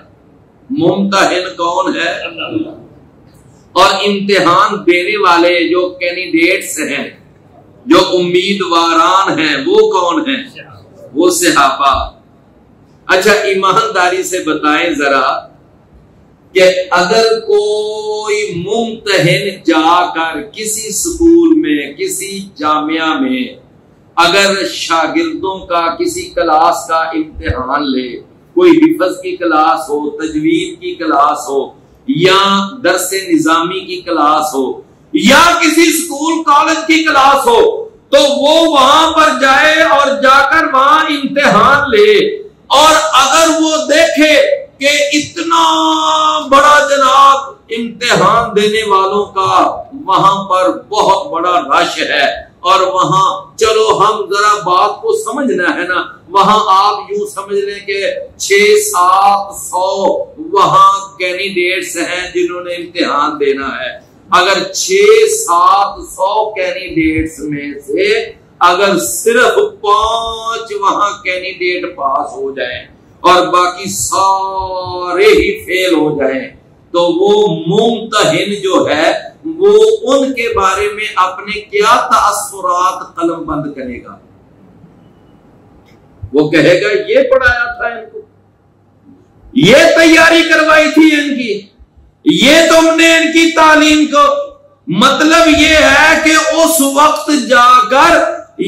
ممتحن کون ہے؟ اللہ. اور امتحان دینے والے جو کینڈیڈیٹس ہیں، جو امیدواران ہیں، وہ کون ہیں؟ وہ صحابہ. اچھا ایمانداری سے بتائیں ذرا کہ اگر کوئی ممتحن جا کر کسی سکول میں، کسی جامعہ میں اگر شاگردوں کا کسی کلاس کا امتحان لے، کوئی حفظ کی کلاس ہو، تجوید کی کلاس ہو، یا درس نظامی کی کلاس ہو، یا کسی سکول کالج کی کلاس ہو، تو وہ وہاں پر جائے اور جا کر وہاں امتحان لے، اور اگر وہ دیکھے کہ اتنا بڑا جناب امتحان دینے والوں کا وہاں پر بہت بڑا رش ہے، اور وہاں چلو ہم ذرا بات کو سمجھنا ہے نا، وہاں آپ یوں سمجھ لیں کہ 600-700 وہاں کینڈیڈیٹس ہیں جنہوں نے امتحان دینا ہے. اگر 600-700 کینڈیڈیٹس میں سے اگر صرف 5 وہاں کینڈیڈیٹ پاس ہو جائیں اور باقی سارے ہی فیل ہو جائیں تو وہ ممتحن جو ہے وہ ان کے بارے میں اپنے کیا تاثرات قلم بند کرے گا؟ وہ کہے گا یہ پڑھایا تھا ان کو، یہ تیاری کروائی تھی ان کی، یہ تم نے ان کی تعلیم کو. مطلب یہ ہے کہ اس وقت جا کر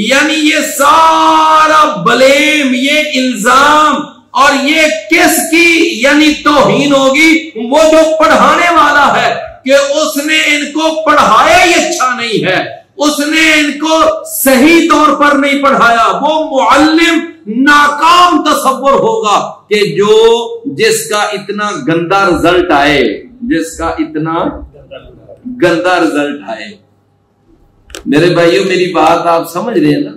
یعنی یہ سارا بلیم، یہ الزام اور یہ کس کی یعنی توہین ہوگی؟ وہ جو پڑھانے والا ہے کہ اس نے ان کو پڑھایا ہی اچھا نہیں ہے، اس نے ان کو صحیح طور پر نہیں پڑھایا. وہ معلم ناکام تصور ہوگا کہ جس کا اتنا گندا رزلٹ آئے، جس کا اتنا گندا رزلٹ آئے. میرے بھائیوں میری بات آپ سمجھ رہے ہیں نا؟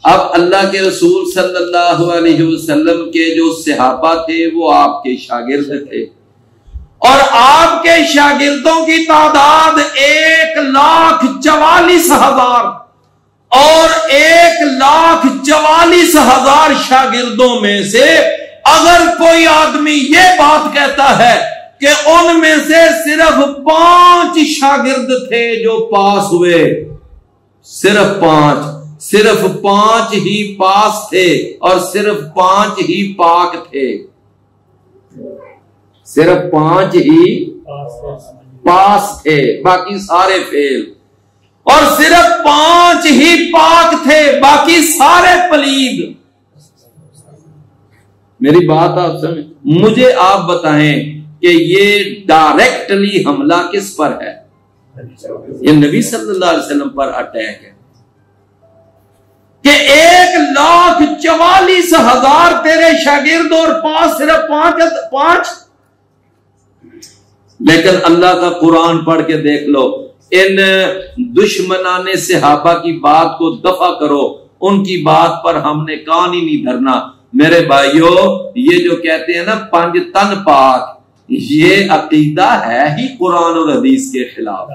اب اللہ کے رسول صلی اللہ علیہ وسلم کے جو صحابہ تھے وہ آپ کے شاگرد تھے، اور آپ کے شاگردوں کی تعداد 1,44,000، اور 1,44,000 شاگردوں میں سے اگر کوئی آدمی یہ بات کہتا ہے کہ ان میں سے صرف 5 شاگرد تھے جو پاس ہوئے، صرف 5 ہی پاس تھے اور صرف 5 ہی پاک تھے، صرف 5 ہی پاس تھے باقی سارے فیل، اور صرف 5 ہی پاک تھے باقی سارے پلید. میری بات آپ سمجھ، مجھے آپ بتائیں کہ یہ ڈائریکٹلی حملہ کس پر ہے؟ یہ نبی صلی اللہ علیہ وسلم پر اٹیک ہے کہ 1,44,000 تیرے شاگرد اور صرف 5. لیکن اللہ کا قرآن پڑھ کے دیکھ لو، ان دشمنان صحابہ کی بات کو دفع کرو، ان کی بات پر ہم نے کان ہی نہیں دھرنا. میرے بھائیوں یہ جو کہتے ہیں نا 5 تن پاک، یہ عقیدہ ہے ہی قرآن اور حدیث کے خلاف.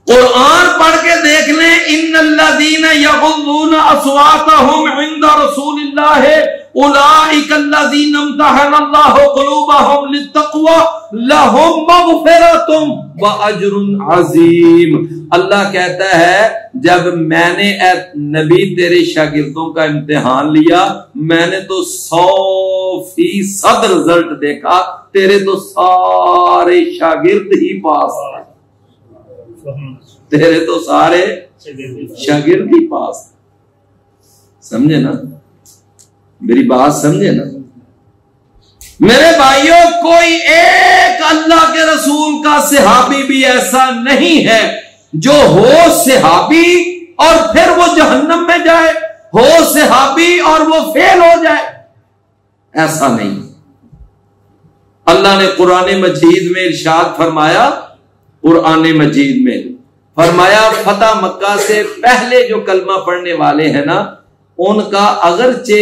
قرآن پڑھ کے دیکھ لیں، ان الذین یغضون اصواتهم عند رسول اللہ اولئک الذین امتحن اللہ قلوبهم للتقوی لہم مغفرۃ واجر عظیم۔ اللہ کہتا ہے جب میں نے اے نبی تیرے شاگردوں کا امتحان لیا، میں نے تو 100% رزلٹ دیکھا، تیرے تو سارے شاگرد ہی پاس ہیں، تیرے تو سارے شاگرد ہی پاس۔ سمجھے نا میری بات، سمجھے نا میرے بھائیوں؟ کوئی ایک اللہ کے رسول کا صحابی بھی ایسا نہیں ہے جو ہو صحابی اور پھر وہ جہنم میں جائے، ہو صحابی اور وہ فیل ہو جائے، ایسا نہیں۔ اللہ نے قرآن مجید میں ارشاد فرمایا، قرآن مجید میں فرمایا فتح مکہ سے پہلے جو کلمہ پڑھنے والے ہیں نا، ان کا اگرچہ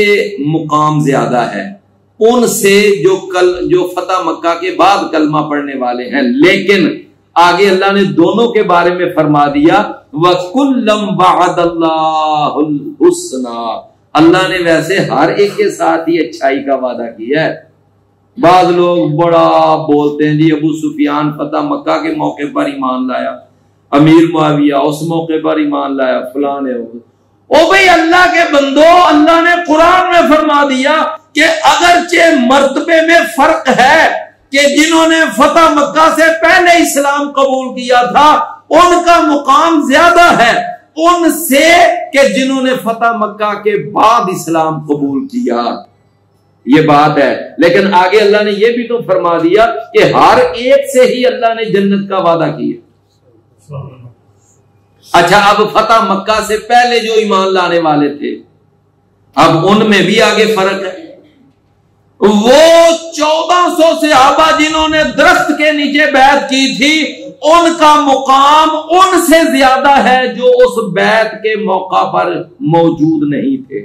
مقام زیادہ ہے ان سے جو فتح مکہ کے بعد کلمہ پڑھنے والے ہیں، لیکن آگے اللہ نے دونوں کے بارے میں فرما دیا وَكُلًّا وَعَدَ اللَّهُ الْحُسْنَى، اللہ نے ویسے ہر ایک کے ساتھ ہی اچھائی کا وعدہ کیا ہے۔ بعض لوگ بڑا بولتے ہیں جی ابو سفیان فتح مکہ کے موقع پر ایمان لایا، امیر معاویہ اس موقع پر ایمان لایا، فلان ہے او بھئی اللہ کے بندو، اللہ نے قرآن میں فرما دیا کہ اگرچہ مرتبے میں فرق ہے کہ جنہوں نے فتح مکہ سے پہلے اسلام قبول کیا تھا ان کا مقام زیادہ ہے ان سے کہ جنہوں نے فتح مکہ کے بعد اسلام قبول کیا، یہ بات ہے۔ لیکن آگے اللہ نے یہ بھی تو فرما دیا کہ ہر ایک سے ہی اللہ نے جنت کا وعدہ کیا۔ اچھا اب فتح مکہ سے پہلے جو ایمان لانے والے تھے، اب ان میں بھی آگے فرق ہے۔ وہ 1400 صحابہ جنہوں نے درخت کے نیچے بیعت کی تھی، ان کا مقام ان سے زیادہ ہے جو اس بیعت کے موقع پر موجود نہیں تھے،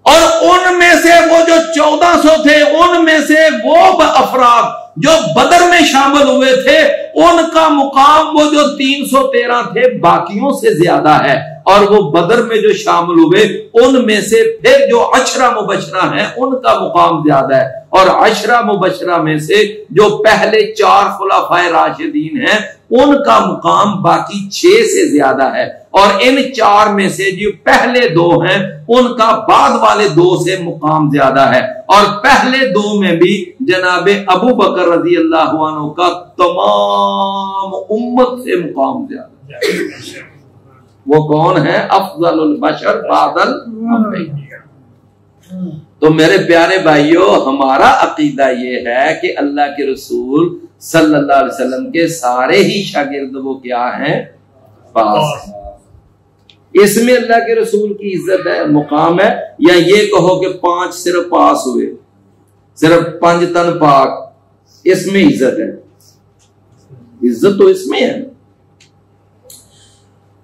اور ان میں سے وہ جو 1400 تھے ان میں سے وہ افراد جو بدر میں شامل ہوئے تھے ان کا مقام وہ جو 313 تھے باقیوں سے زیادہ ہے، اور وہ بدر میں جو شامل ہوئے ان میں سے پھر جو 10 مبشرہ ہیں ان کا مقام زیادہ ہے، اور 10 مبشرہ میں سے جو پہلے 4 خلفائے راشدین ہیں ان کا مقام باقی 6 سے زیادہ ہے، اور ان 4 میں سے جو پہلے 2 ہیں ان کا بعد والے 2 سے مقام زیادہ ہے، اور پہلے 2 میں بھی جناب ابو بکر رضی اللہ عنہ کا تمام امت سے مقام زیادہ ہے۔ وہ کون ہے؟ افضل البشر بعد الانبیاء۔ تو میرے پیارے بھائیوں، ہمارا عقیدہ یہ ہے کہ اللہ کے رسول صلی اللہ علیہ وسلم کے سارے ہی شاگرد وہ کیا ہیں؟ پاس ہیں۔ اس میں اللہ کے رسول کی عزت ہے، مقام ہے، یا یہ کہو کہ 5 صرف پاس ہوئے، صرف 5 تن پاک، اس میں عزت ہے؟ عزت تو اس میں ہے۔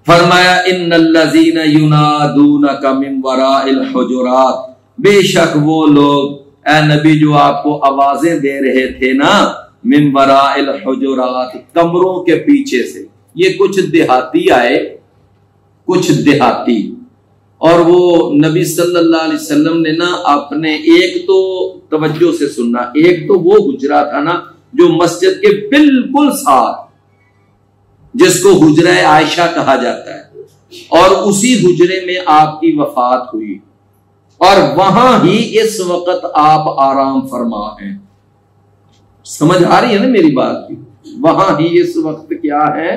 فرمایا ان الذین ینادونک من وراء الحجرات، بے شک وہ لوگ اے نبی جو آپ کو آوازیں دے رہے تھے نا، من وراء الحجرات، کمروں کے پیچھے سے۔ یہ کچھ دیہاتی آئے، کچھ دیہاتی، اور وہ نبی صلی اللہ علیہ وسلم نے نا اپنے ایک تو توجہ سے سننا، ایک تو وہ حجرہ تھا نا جو مسجد کے بالکل ساتھ، جس کو حجرہ عائشہ کہا جاتا ہے، اور اسی حجرے میں آپ کی وفات ہوئی، اور وہاں ہی اس وقت آپ آرام فرما ہیں۔ سمجھ آ رہی ہے نا میری بات کی؟ وہاں ہی اس وقت کیا ہے،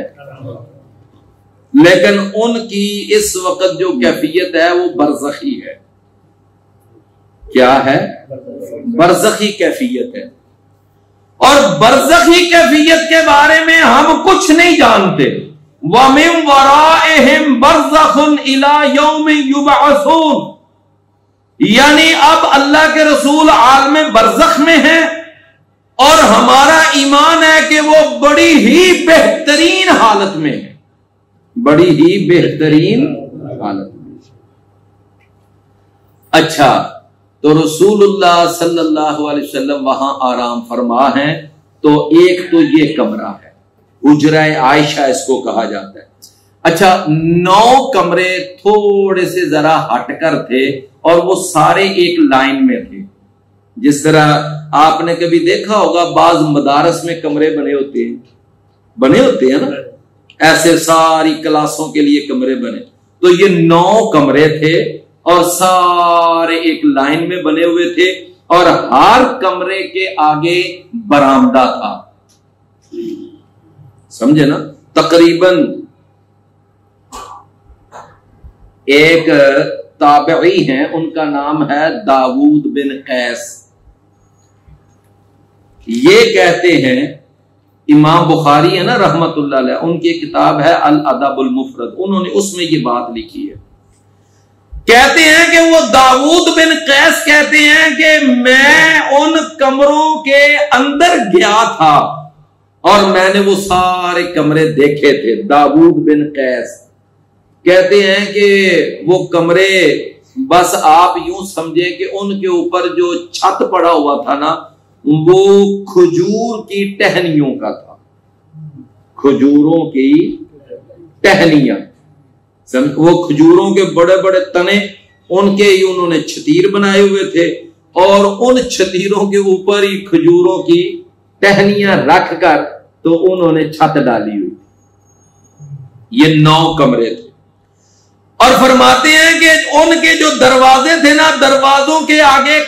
لیکن ان کی اس وقت جو کیفیت ہے وہ برزخی ہے۔ کیا ہے؟ برزخی کیفیت ہے، اور برزخی کیفیت کے بارے میں ہم کچھ نہیں جانتے۔ وَمِن وَرَائِهِمْ بَرْزَخٌ إِلَى يَوْمِ يُبْعَثُونَ، یعنی اب اللہ کے رسول عالم برزخ میں ہیں، اور ہمارا ایمان ہے کہ وہ بڑی ہی بہترین حالت میں ہے، بڑی ہی بہترین حالت میں۔ اچھا، تو رسول اللہ صلی اللہ علیہ وسلم وہاں آرام فرما ہیں، تو ایک تو یہ کمرہ ہے، حجرہ عائشہ اس کو کہا جاتا ہے۔ اچھا 9 کمرے تھوڑے سے ذرا ہٹ کر تھے اور وہ سارے ایک لائن میں تھے۔ جس طرح آپ نے کبھی دیکھا ہوگا بعض مدارس میں کمرے بنے ہوتے ہیں نا، ایسے ساری کلاسوں کے لیے کمرے بنے، تو یہ 9 کمرے تھے اور سارے ایک لائن میں بنے ہوئے تھے، اور ہر کمرے کے آگے برآمدہ تھا، سمجھے نا۔ تقریباً ایک تابعی ہیں، ان کا نام ہے داؤد بن قیس، یہ کہتے ہیں، امام بخاری ہے نا رحمت اللہ علیہ، ان کی کتاب ہے الادب المفرد، انہوں نے اس میں یہ بات لکھی ہے، کہتے ہیں کہ وہ داؤد بن قیس کہتے ہیں کہ میں ان کمروں کے اندر گیا تھا اور میں نے وہ سارے کمرے دیکھے تھے۔ داؤد بن قیس کہتے ہیں کہ وہ کمرے بس آپ یوں سمجھے کہ ان کے اوپر جو چھت پڑا ہوا تھا نا وہ کھجور کی ٹہنیوں کا تھا، کھجوروں کی ٹہنیاں، وہ کھجوروں کے بڑے بڑے تنے، ان کے ہی انہوں نے چھتیر بنائے ہوئے تھے اور ان چھتیروں کے اوپر ہی کھجوروں کی ٹہنیاں رکھ کر تو انہوں نے چھت ڈالی ہوئی۔ یہ 9 کمرے تھے، اور فرماتے ہیں کہ ان کے جو دروازے تھے نا، دروازوں کے آگے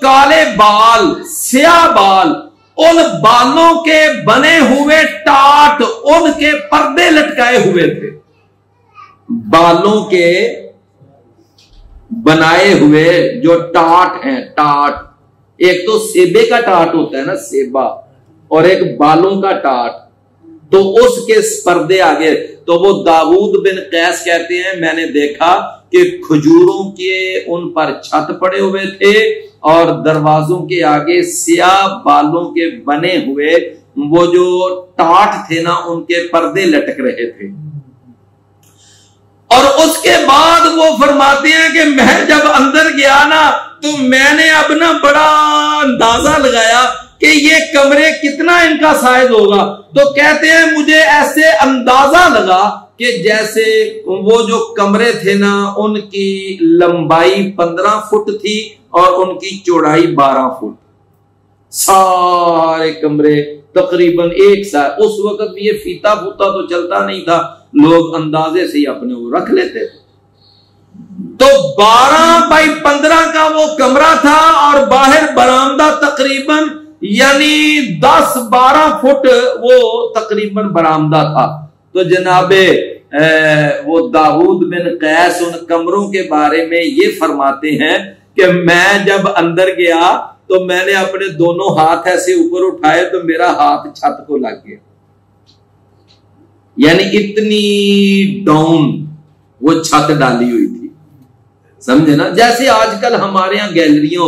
کالے بال، سیاہ بال، ان بالوں کے بنے ہوئے ٹاٹ، ان کے پردے لٹکائے ہوئے تھے، بالوں کے بنائے ہوئے جو ٹاٹ ہیں، ٹاٹ ایک تو سیبے کا ٹاٹ ہوتا ہے نا، سیبا، اور ایک بالوں کا ٹاٹ، تو اس کے پردے آگے، تو وہ داؤد بن قیس کہتے ہیں میں نے دیکھا کہ کھجوروں کے ان پر چھت پڑے ہوئے تھے اور دروازوں کے آگے سیاہ بالوں کے بنے ہوئے وہ جو ٹاٹ تھے نا ان کے پردے لٹک رہے تھے۔ اور اس کے بعد وہ فرماتے ہیں کہ میں جب اندر گیا نا تو میں نے اب نا بڑا اندازہ لگایا کہ یہ کمرے کتنا ان کا سائز ہوگا، تو کہتے ہیں مجھے ایسے اندازہ لگا کہ جیسے وہ جو کمرے تھے نا ان کی لمبائی 15 فٹ تھی اور ان کی چوڑائی 12 فٹ، سارے کمرے تقریباً ایک ساتھ۔ اس وقت یہ فیتا پوتا تو چلتا نہیں تھا، لوگ اندازے سے ہی اپنے وہ رکھ لیتے تھے، تو 12 بائی 15 کا وہ کمرہ تھا اور باہر برآمدہ تقریباً یعنی 10-12 فٹ وہ تقریباً برآمدہ تھا۔ تو جناب وہ داؤد بن قیس ان کمروں کے بارے میں یہ فرماتے ہیں کہ میں جب اندر گیا تو میں نے اپنے دونوں ہاتھ ایسے اوپر اٹھائے تو میرا ہاتھ چھت کو لگ گیا، یعنی اتنی ڈاؤن وہ چھت ڈالی ہوئی تھی، سمجھے نا۔ جیسے آج کل ہمارے یہاں گیلریاں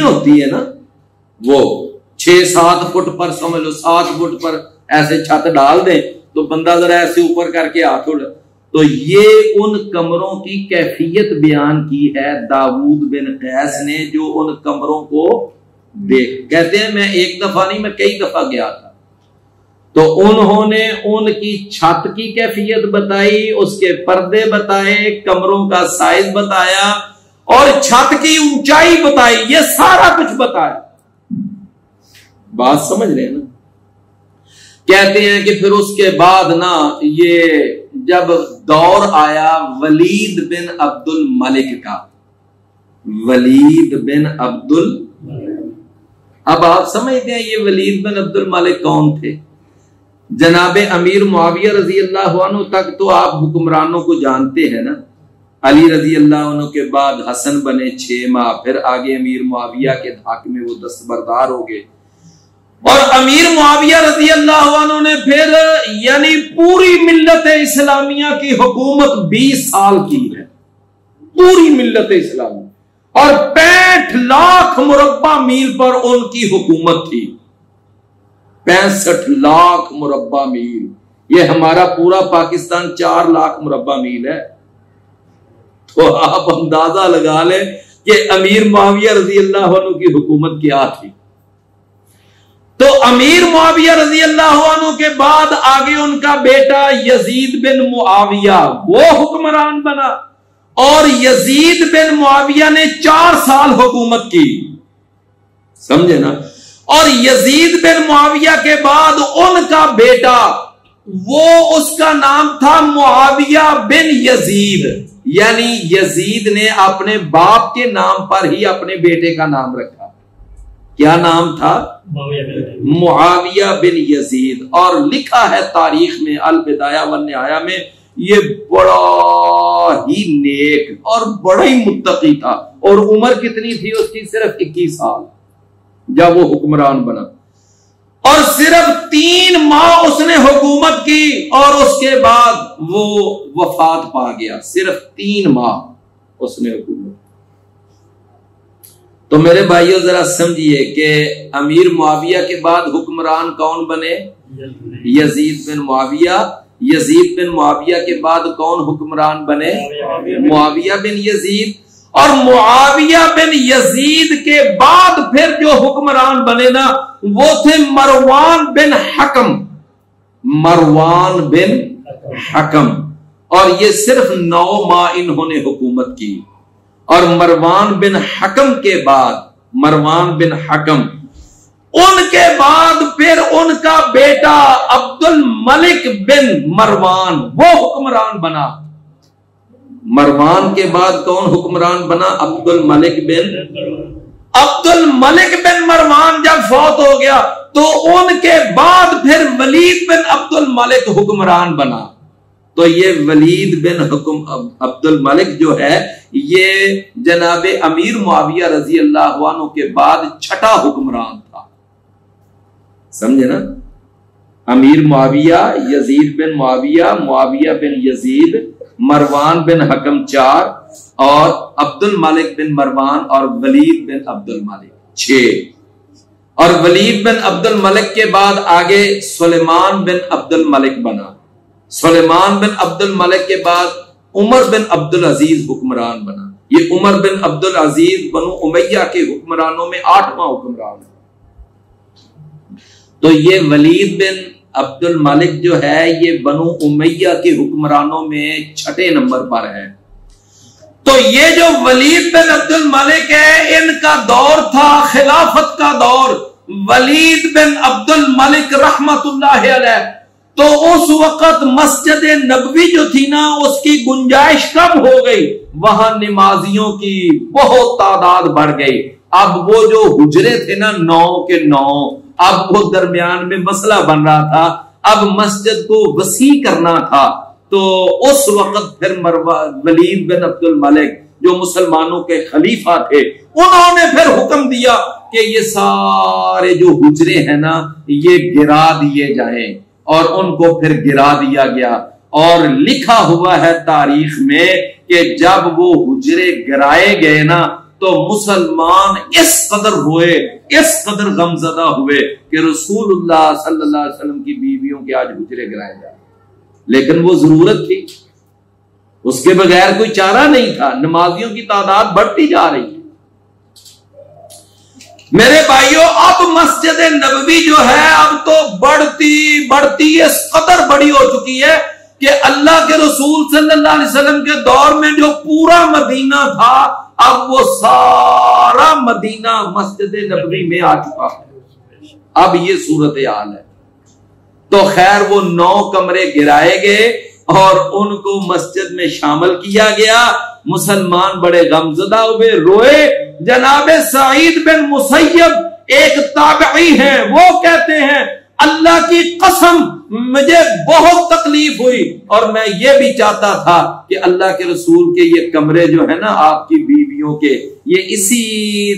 ہوتی ہیں نا، وہ 6-7 فٹ پر سمجھ لو 7 فٹ پر ایسے چھت ڈال دیں تو بندہ ذرا ایسے اوپر کر کے ہاتھ اڑ، تو یہ ان کمروں کی کیفیت بیان کی ہے داؤد بن قیس نے، جو ان کمروں کو دیکھ، کہتے ہیں میں ایک دفعہ نہیں میں کئی دفعہ گیا تھا، تو انہوں نے ان کی چھت کی کیفیت بتائی، اس کے پردے بتائے، کمروں کا سائز بتایا اور چھت کی اونچائی بتائی، یہ سارا کچھ بتایا۔ بات سمجھ رہے ہیں نا۔ کہتے ہیں کہ پھر اس کے بعد نا یہ جب دور آیا ولید بن عبد الملک کا، ولید بن عبد اب آپ سمجھتے ہیں یہ ولید بن عبد الملک کون تھے؟ جناب امیر معاویہ رضی اللہ عنہ تک تو آپ حکمرانوں کو جانتے ہیں نا، علی رضی اللہ عنہ کے بعد حسن بنے 6 ماہ، پھر آگے امیر معاویہ کے دھاک میں وہ دستبردار ہو گئے، اور امیر معاویہ رضی اللہ عنہ نے پھر یعنی پوری ملت اسلامیہ کی حکومت 20 سال کی ہے، پوری ملت اسلامیہ، اور 65 لاکھ مربع میل پر ان کی حکومت تھی، 65 لاکھ مربع میل، یہ ہمارا پورا پاکستان 4 لاکھ مربع میل ہے، تو آپ اندازہ لگا لیں کہ امیر معاویہ رضی اللہ عنہ کی حکومت کیا تھی۔ تو امیر معاویہ رضی اللہ عنہ کے بعد آگے ان کا بیٹا یزید بن معاویہ وہ حکمران بنا، اور یزید بن معاویہ نے 4 سال حکومت کی، سمجھے نا. اور یزید بن معاویہ کے بعد ان کا بیٹا، وہ اس کا نام تھا معاویہ بن یزید، یعنی یزید نے اپنے باپ کے نام پر ہی اپنے بیٹے کا نام رکھا. کیا نام تھا؟ معاویہ بن یزید. اور لکھا ہے تاریخ میں البدایہ والنہایہ میں، یہ بڑا ہی نیک اور بڑا ہی متقی تھا. اور عمر کتنی تھی اس کی؟ صرف 21 سال جب وہ حکمران بنا، اور صرف 3 ماہ اس نے حکومت کی اور اس کے بعد وہ وفات پا گیا. صرف 3 ماہ اس نے حکومت. تو میرے بھائیو ذرا سمجھیے کہ امیر معاویہ کے بعد حکمران کون بنے؟ یزید بن معاویہ. یزید بن معاویہ کے بعد کون حکمران بنے؟ معاویہ بن یزید. اور معاویہ بن یزید کے بعد پھر جو حکمران بنے نا وہ تھے مروان بن حکم. مروان بن حکم. اور یہ صرف 9 ماہ انہوں نے حکومت کی. اور مروان بن حکم کے بعد، مروان بن حکم ان کے بعد پھر ان کا بیٹا عبد الملک بن مروان وہ حکمران بنا. مروان کے بعد کون حکمران بنا؟ عبد الملک بن مروان جب فوت ہو گیا تو ان کے بعد پھر ولید بن عبد الملک حکمران بنا. تو یہ ولید بن عبد الملک جو ہے یہ جناب امیر معاویہ رضی اللہ عنہ کے بعد 6واں حکمران تھا. سمجھے نا؟ امیر معاویہ، یزید بن معاویہ، معاویہ بن یزید، مروان بن حکم 4، اور عبد الملک بن مروان اور ولید بن عبد الملک 6. اور ولید بن عبد الملک کے بعد آگے سلیمان بن عبد الملک بنا. سلیمان بن عبد الملک کے بعد عمر بن عبد العزیز حکمران بنا. یہ عمر بن عبد العزیز بنو امیہ کے حکمرانوں میں 8واں حکمران ہے. تو یہ ولید بن عبد الملک جو ہے یہ بنو امیہ کے حکمرانوں میں 6 نمبر پر ہے. تو یہ جو ولید بن عبد الملک ہے ان کا دور تھا خلافت کا دور. ولید بن عبد الملک رحمت اللہ علیہ، تو اس وقت مسجد نبوی جو تھی نا اس کی گنجائش کم ہو گئی، وہاں نمازیوں کی بہت تعداد بڑھ گئی. اب وہ جو حجرے تھے نا 9 کے 9، اب وہ درمیان میں مسئلہ بن رہا تھا، اب مسجد کو وسیع کرنا تھا. تو اس وقت پھر ولید بن عبد الملک جو مسلمانوں کے خلیفہ تھے انہوں نے پھر حکم دیا کہ یہ سارے جو حجرے ہیں نا یہ گرا دیے جائیں، اور ان کو پھر گرا دیا گیا. اور لکھا ہوا ہے تاریخ میں کہ جب وہ حجرے گرائے گئے نا تو مسلمان اس قدر روئے، اس قدر غمزدہ ہوئے کہ رسول اللہ صلی اللہ علیہ وسلم کی بیویوں کے آج حجرے گرائے جائے. لیکن وہ ضرورت تھی، اس کے بغیر کوئی چارہ نہیں تھا. نمازیوں کی تعداد بڑھتی جا رہی ہے. میرے بھائیوں اب مسجد نبوی جو ہے اب تو بڑھتی اس قدر بڑی ہو چکی ہے کہ اللہ کے رسول صلی اللہ علیہ وسلم کے دور میں جو پورا مدینہ تھا اب وہ سارا مدینہ مسجد نبوی میں آ چکا ہے. اب یہ صورتحال ہے. تو خیر وہ 9 کمرے گرائے گئے اور ان کو مسجد میں شامل کیا گیا. مسلمان بڑے غمزدہ ہوئے، روئے. جناب سعید بن مسیب ایک تابعی ہیں، وہ کہتے ہیں اللہ کی قسم مجھے بہت تکلیف ہوئی اور میں یہ بھی چاہتا تھا کہ اللہ کے رسول کے یہ کمرے جو ہے نا آپ کی بیویوں کے یہ اسی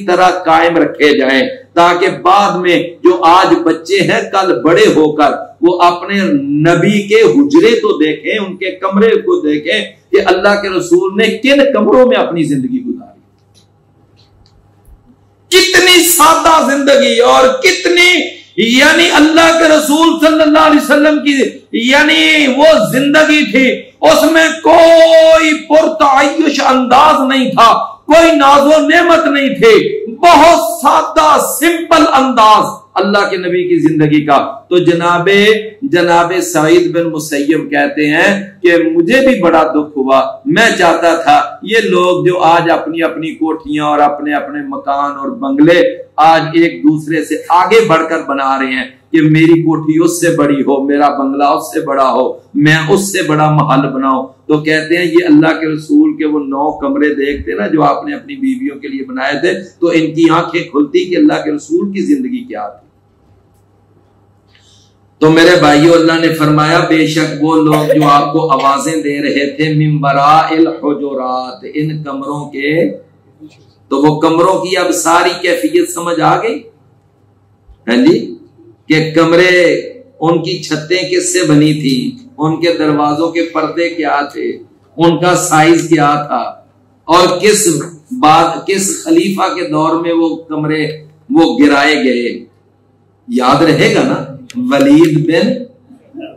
طرح قائم رکھے جائیں تاکہ بعد میں جو آج بچے ہیں کل بڑے ہو کر وہ اپنے نبی کے حجرے تو دیکھیں، ان کے کمرے کو دیکھیں کہ اللہ کے رسول نے کن کمروں میں اپنی زندگی گزاری. کتنی سادہ زندگی اور کتنی یعنی اللہ کے رسول صلی اللہ علیہ وسلم کی یعنی وہ زندگی تھی، اس میں کوئی پرتعیش انداز نہیں تھا، کوئی ناز و نعمت نہیں تھی، بہت سادہ سمپل انداز. اللہ کے نبی کی زندگی کا. تو جناب سعید بن مسیب کہتے ہیں کہ مجھے بھی بڑا دکھ ہوا. میں چاہتا تھا یہ لوگ جو آج اپنی اپنی کوٹھیاں اور اپنے اپنے مکان اور بنگلے آج ایک دوسرے سے آگے بڑھ کر بنا رہے ہیں کہ میری کوٹھی اس سے بڑی ہو, میرا بنگلہ اس سے بڑا ہو, میں اس سے بڑا محل بناؤں. تو کہتے ہیں یہ اللہ کے رسول کے وہ 9 کمرے دیکھتے نا جو آپ نے اپنی بیویوں کے لیے بنائے تھے, تو ان کی آنکھیں کھلتی کہ اللہ کے رسول کی زندگی کیا تھی. تو میرے بھائیو, اللہ نے فرمایا بے شک وہ لوگ جو آپ کو آوازیں دے رہے تھے من وراء الحجرات, ان کمروں کے, تو وہ کمروں کی اب ساری کیفیت سمجھ آ گئی. ہاں جی, کہ کمرے ان کی چھتیں کس سے بنی تھی, ان کے دروازوں کے پردے کیا تھے, ان کا سائز کیا تھا, اور کس خلیفہ کے دور میں وہ کمرے وہ گرائے گئے. یاد رہے گا نا, ولید بن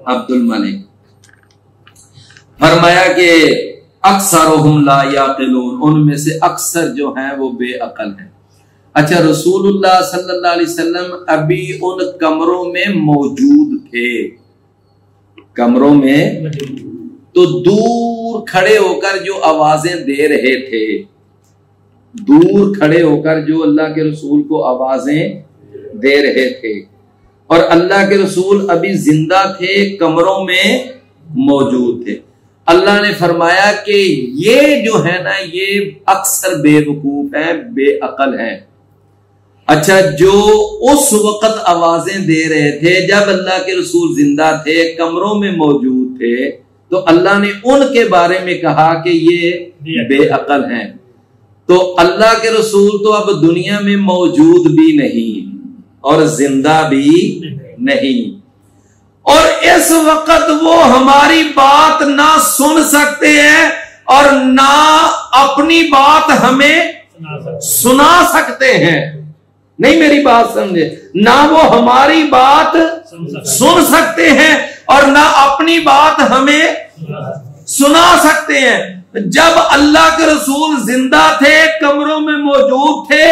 عبد الملک. فرمایا کہ اکثرہم لا یعقلون, ان میں سے اکثر جو ہیں وہ بے عقل ہیں. اچھا, رسول اللہ صلی اللہ علیہ وسلم ابھی ان کمروں میں موجود تھے, کمروں میں, تو دور کھڑے ہو کر جو آوازیں دے رہے تھے, دور کھڑے ہو کر جو اللہ کے رسول کو آوازیں دے رہے تھے, اور اللہ کے رسول ابھی زندہ تھے, کمروں میں موجود تھے. اللہ نے فرمایا کہ یہ جو ہے نا یہ اکثر بے وقوف ہیں, بے عقل ہیں. اچھا, جو اس وقت آوازیں دے رہے تھے جب اللہ کے رسول زندہ تھے, کمروں میں موجود تھے, تو اللہ نے ان کے بارے میں کہا کہ یہ بے عقل ہیں. تو اللہ کے رسول تو اب دنیا میں موجود بھی نہیں اور زندہ بھی نہیں, اور اس وقت وہ ہماری بات نہ سن سکتے ہیں اور نہ اپنی بات ہمیں سنا سکتے ہیں. نہیں میری بات سمجھے, نہ وہ ہماری بات سن سکتے ہیں اور نہ اپنی بات ہمیں سنا سکتے ہیں. جب اللہ کے رسول زندہ تھے, کمروں میں موجود تھے,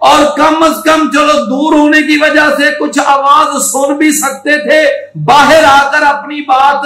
اور کم از کم چلو دور ہونے کی وجہ سے کچھ آواز سن بھی سکتے تھے, باہر آ کر اپنی بات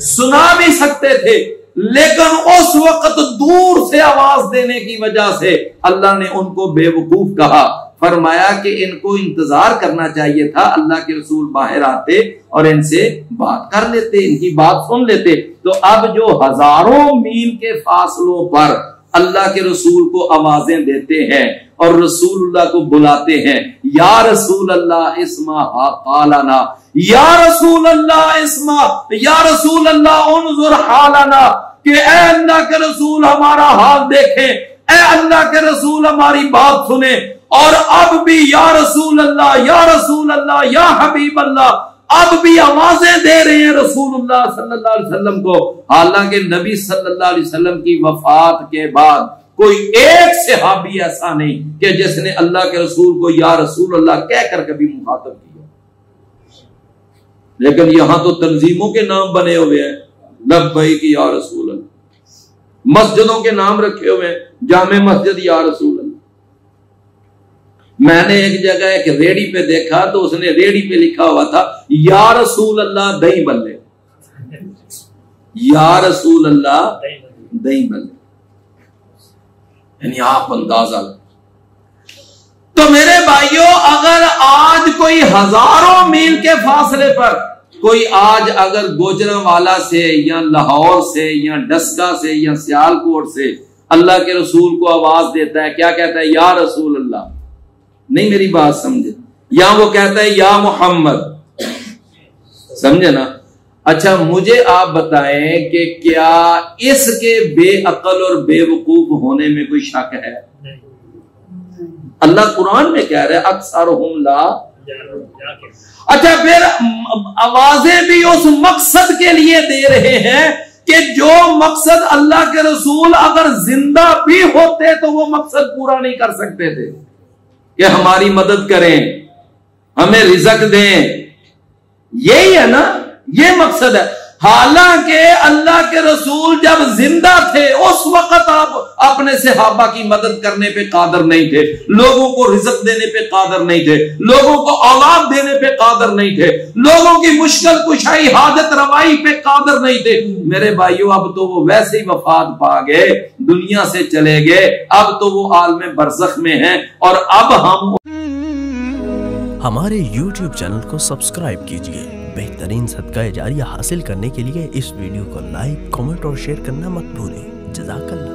سنا بھی سکتے تھے, لیکن اس وقت دور سے آواز دینے کی وجہ سے اللہ نے ان کو بے وقوف کہا. فرمایا کہ ان کو انتظار کرنا چاہیے تھا, اللہ کے رسول باہر آتے اور ان سے بات کر لیتے, ان کی بات سن لیتے. تو اب جو ہزاروں میل کے فاصلوں پر اللہ کے رسول کو آوازیں دیتے ہیں اور رسول اللہ کو بلاتے ہیں, یا رسول اللہ اسمع قالنا, یا رسول اللہ اسمع, یا رسول اللہ انظر حالنا, کہ اے اللہ کے رسول ہمارا حال دیکھیں, اے اللہ کے رسول ہماری بات سنیں. اور اب بھی یا رسول اللہ, یا رسول اللہ, یا حبیب اللہ, اب بھی آوازیں دے رہے ہیں رسول اللہ صلی اللہ علیہ وسلم کو. حالانکہ نبی صلی اللہ علیہ وسلم کی وفات کے بعد کوئی ایک صحابی ایسا نہیں کہ جس نے اللہ کے رسول کو یا رسول اللہ کہہ کر کبھی مخاطب کیا. لیکن یہاں تو تنظیموں کے نام بنے ہوئے ہیں, لبیک یا رسول اللہ, مسجدوں کے نام رکھے ہوئے ہیں, جامع مسجد یا رسول اللہ. میں نے ایک جگہ ایک ریڑی پہ دیکھا تو اس نے ریڑی پہ لکھا ہوا تھا یا رسول اللہ دہی بلے, یا رسول اللہ دہی بلے, یعنی آپ اندازہ. تو میرے بھائیوں, اگر آج کوئی ہزاروں میل کے فاصلے پر کوئی آج اگر گوجرانوالا سے یا لاہور سے یا ڈسکا سے یا سیالکوٹ سے اللہ کے رسول کو آواز دیتا ہے, کیا کہتا ہے؟ یا رسول اللہ. نہیں میری بات سمجھے, یا وہ کہتا ہے یا محمد, سمجھے نا. اچھا مجھے آپ بتائیں کہ کیا اس کے بے عقل اور بے وقوف ہونے میں کوئی شک ہے؟ اللہ قرآن میں کہہ رہا ہے اکثرہم لا. اچھا پھر آوازیں بھی اس مقصد کے لیے دے رہے ہیں کہ جو مقصد اللہ کے رسول اگر زندہ بھی ہوتے تو وہ مقصد پورا نہیں کر سکتے تھے کہ ہماری مدد کریں, ہمیں رزق دیں. یہی ہے نا, یہ مقصد ہے. حالانکہ اللہ کے رسول جب جب زندہ تھے اس وقت آپ اپنے صحابہ کی مدد کرنے پہ قادر نہیں تھے، لوگوں کو رزق دینے پہ قادر نہیں تھے، لوگوں کو اولاد دینے پہ قادر نہیں تھے، لوگوں کی مشکل کشائی حاجت روائی پہ قادر نہیں تھے۔ میرے بھائیو اب تو وہ ویسے ہی وفات پا گئے، دنیا سے چلے گئے، اب تو وہ عالم برزخ میں ہیں، اور اب ہم ہمارے YouTube چینل کو سبسکرائب کیجئے۔ بہترین صدقہ جاریہ حاصل کرنے کے لیے اس ویڈیو کو لائک، کمنٹ اور شیئر کرنا مت بھولیں۔ جزاک اللہ۔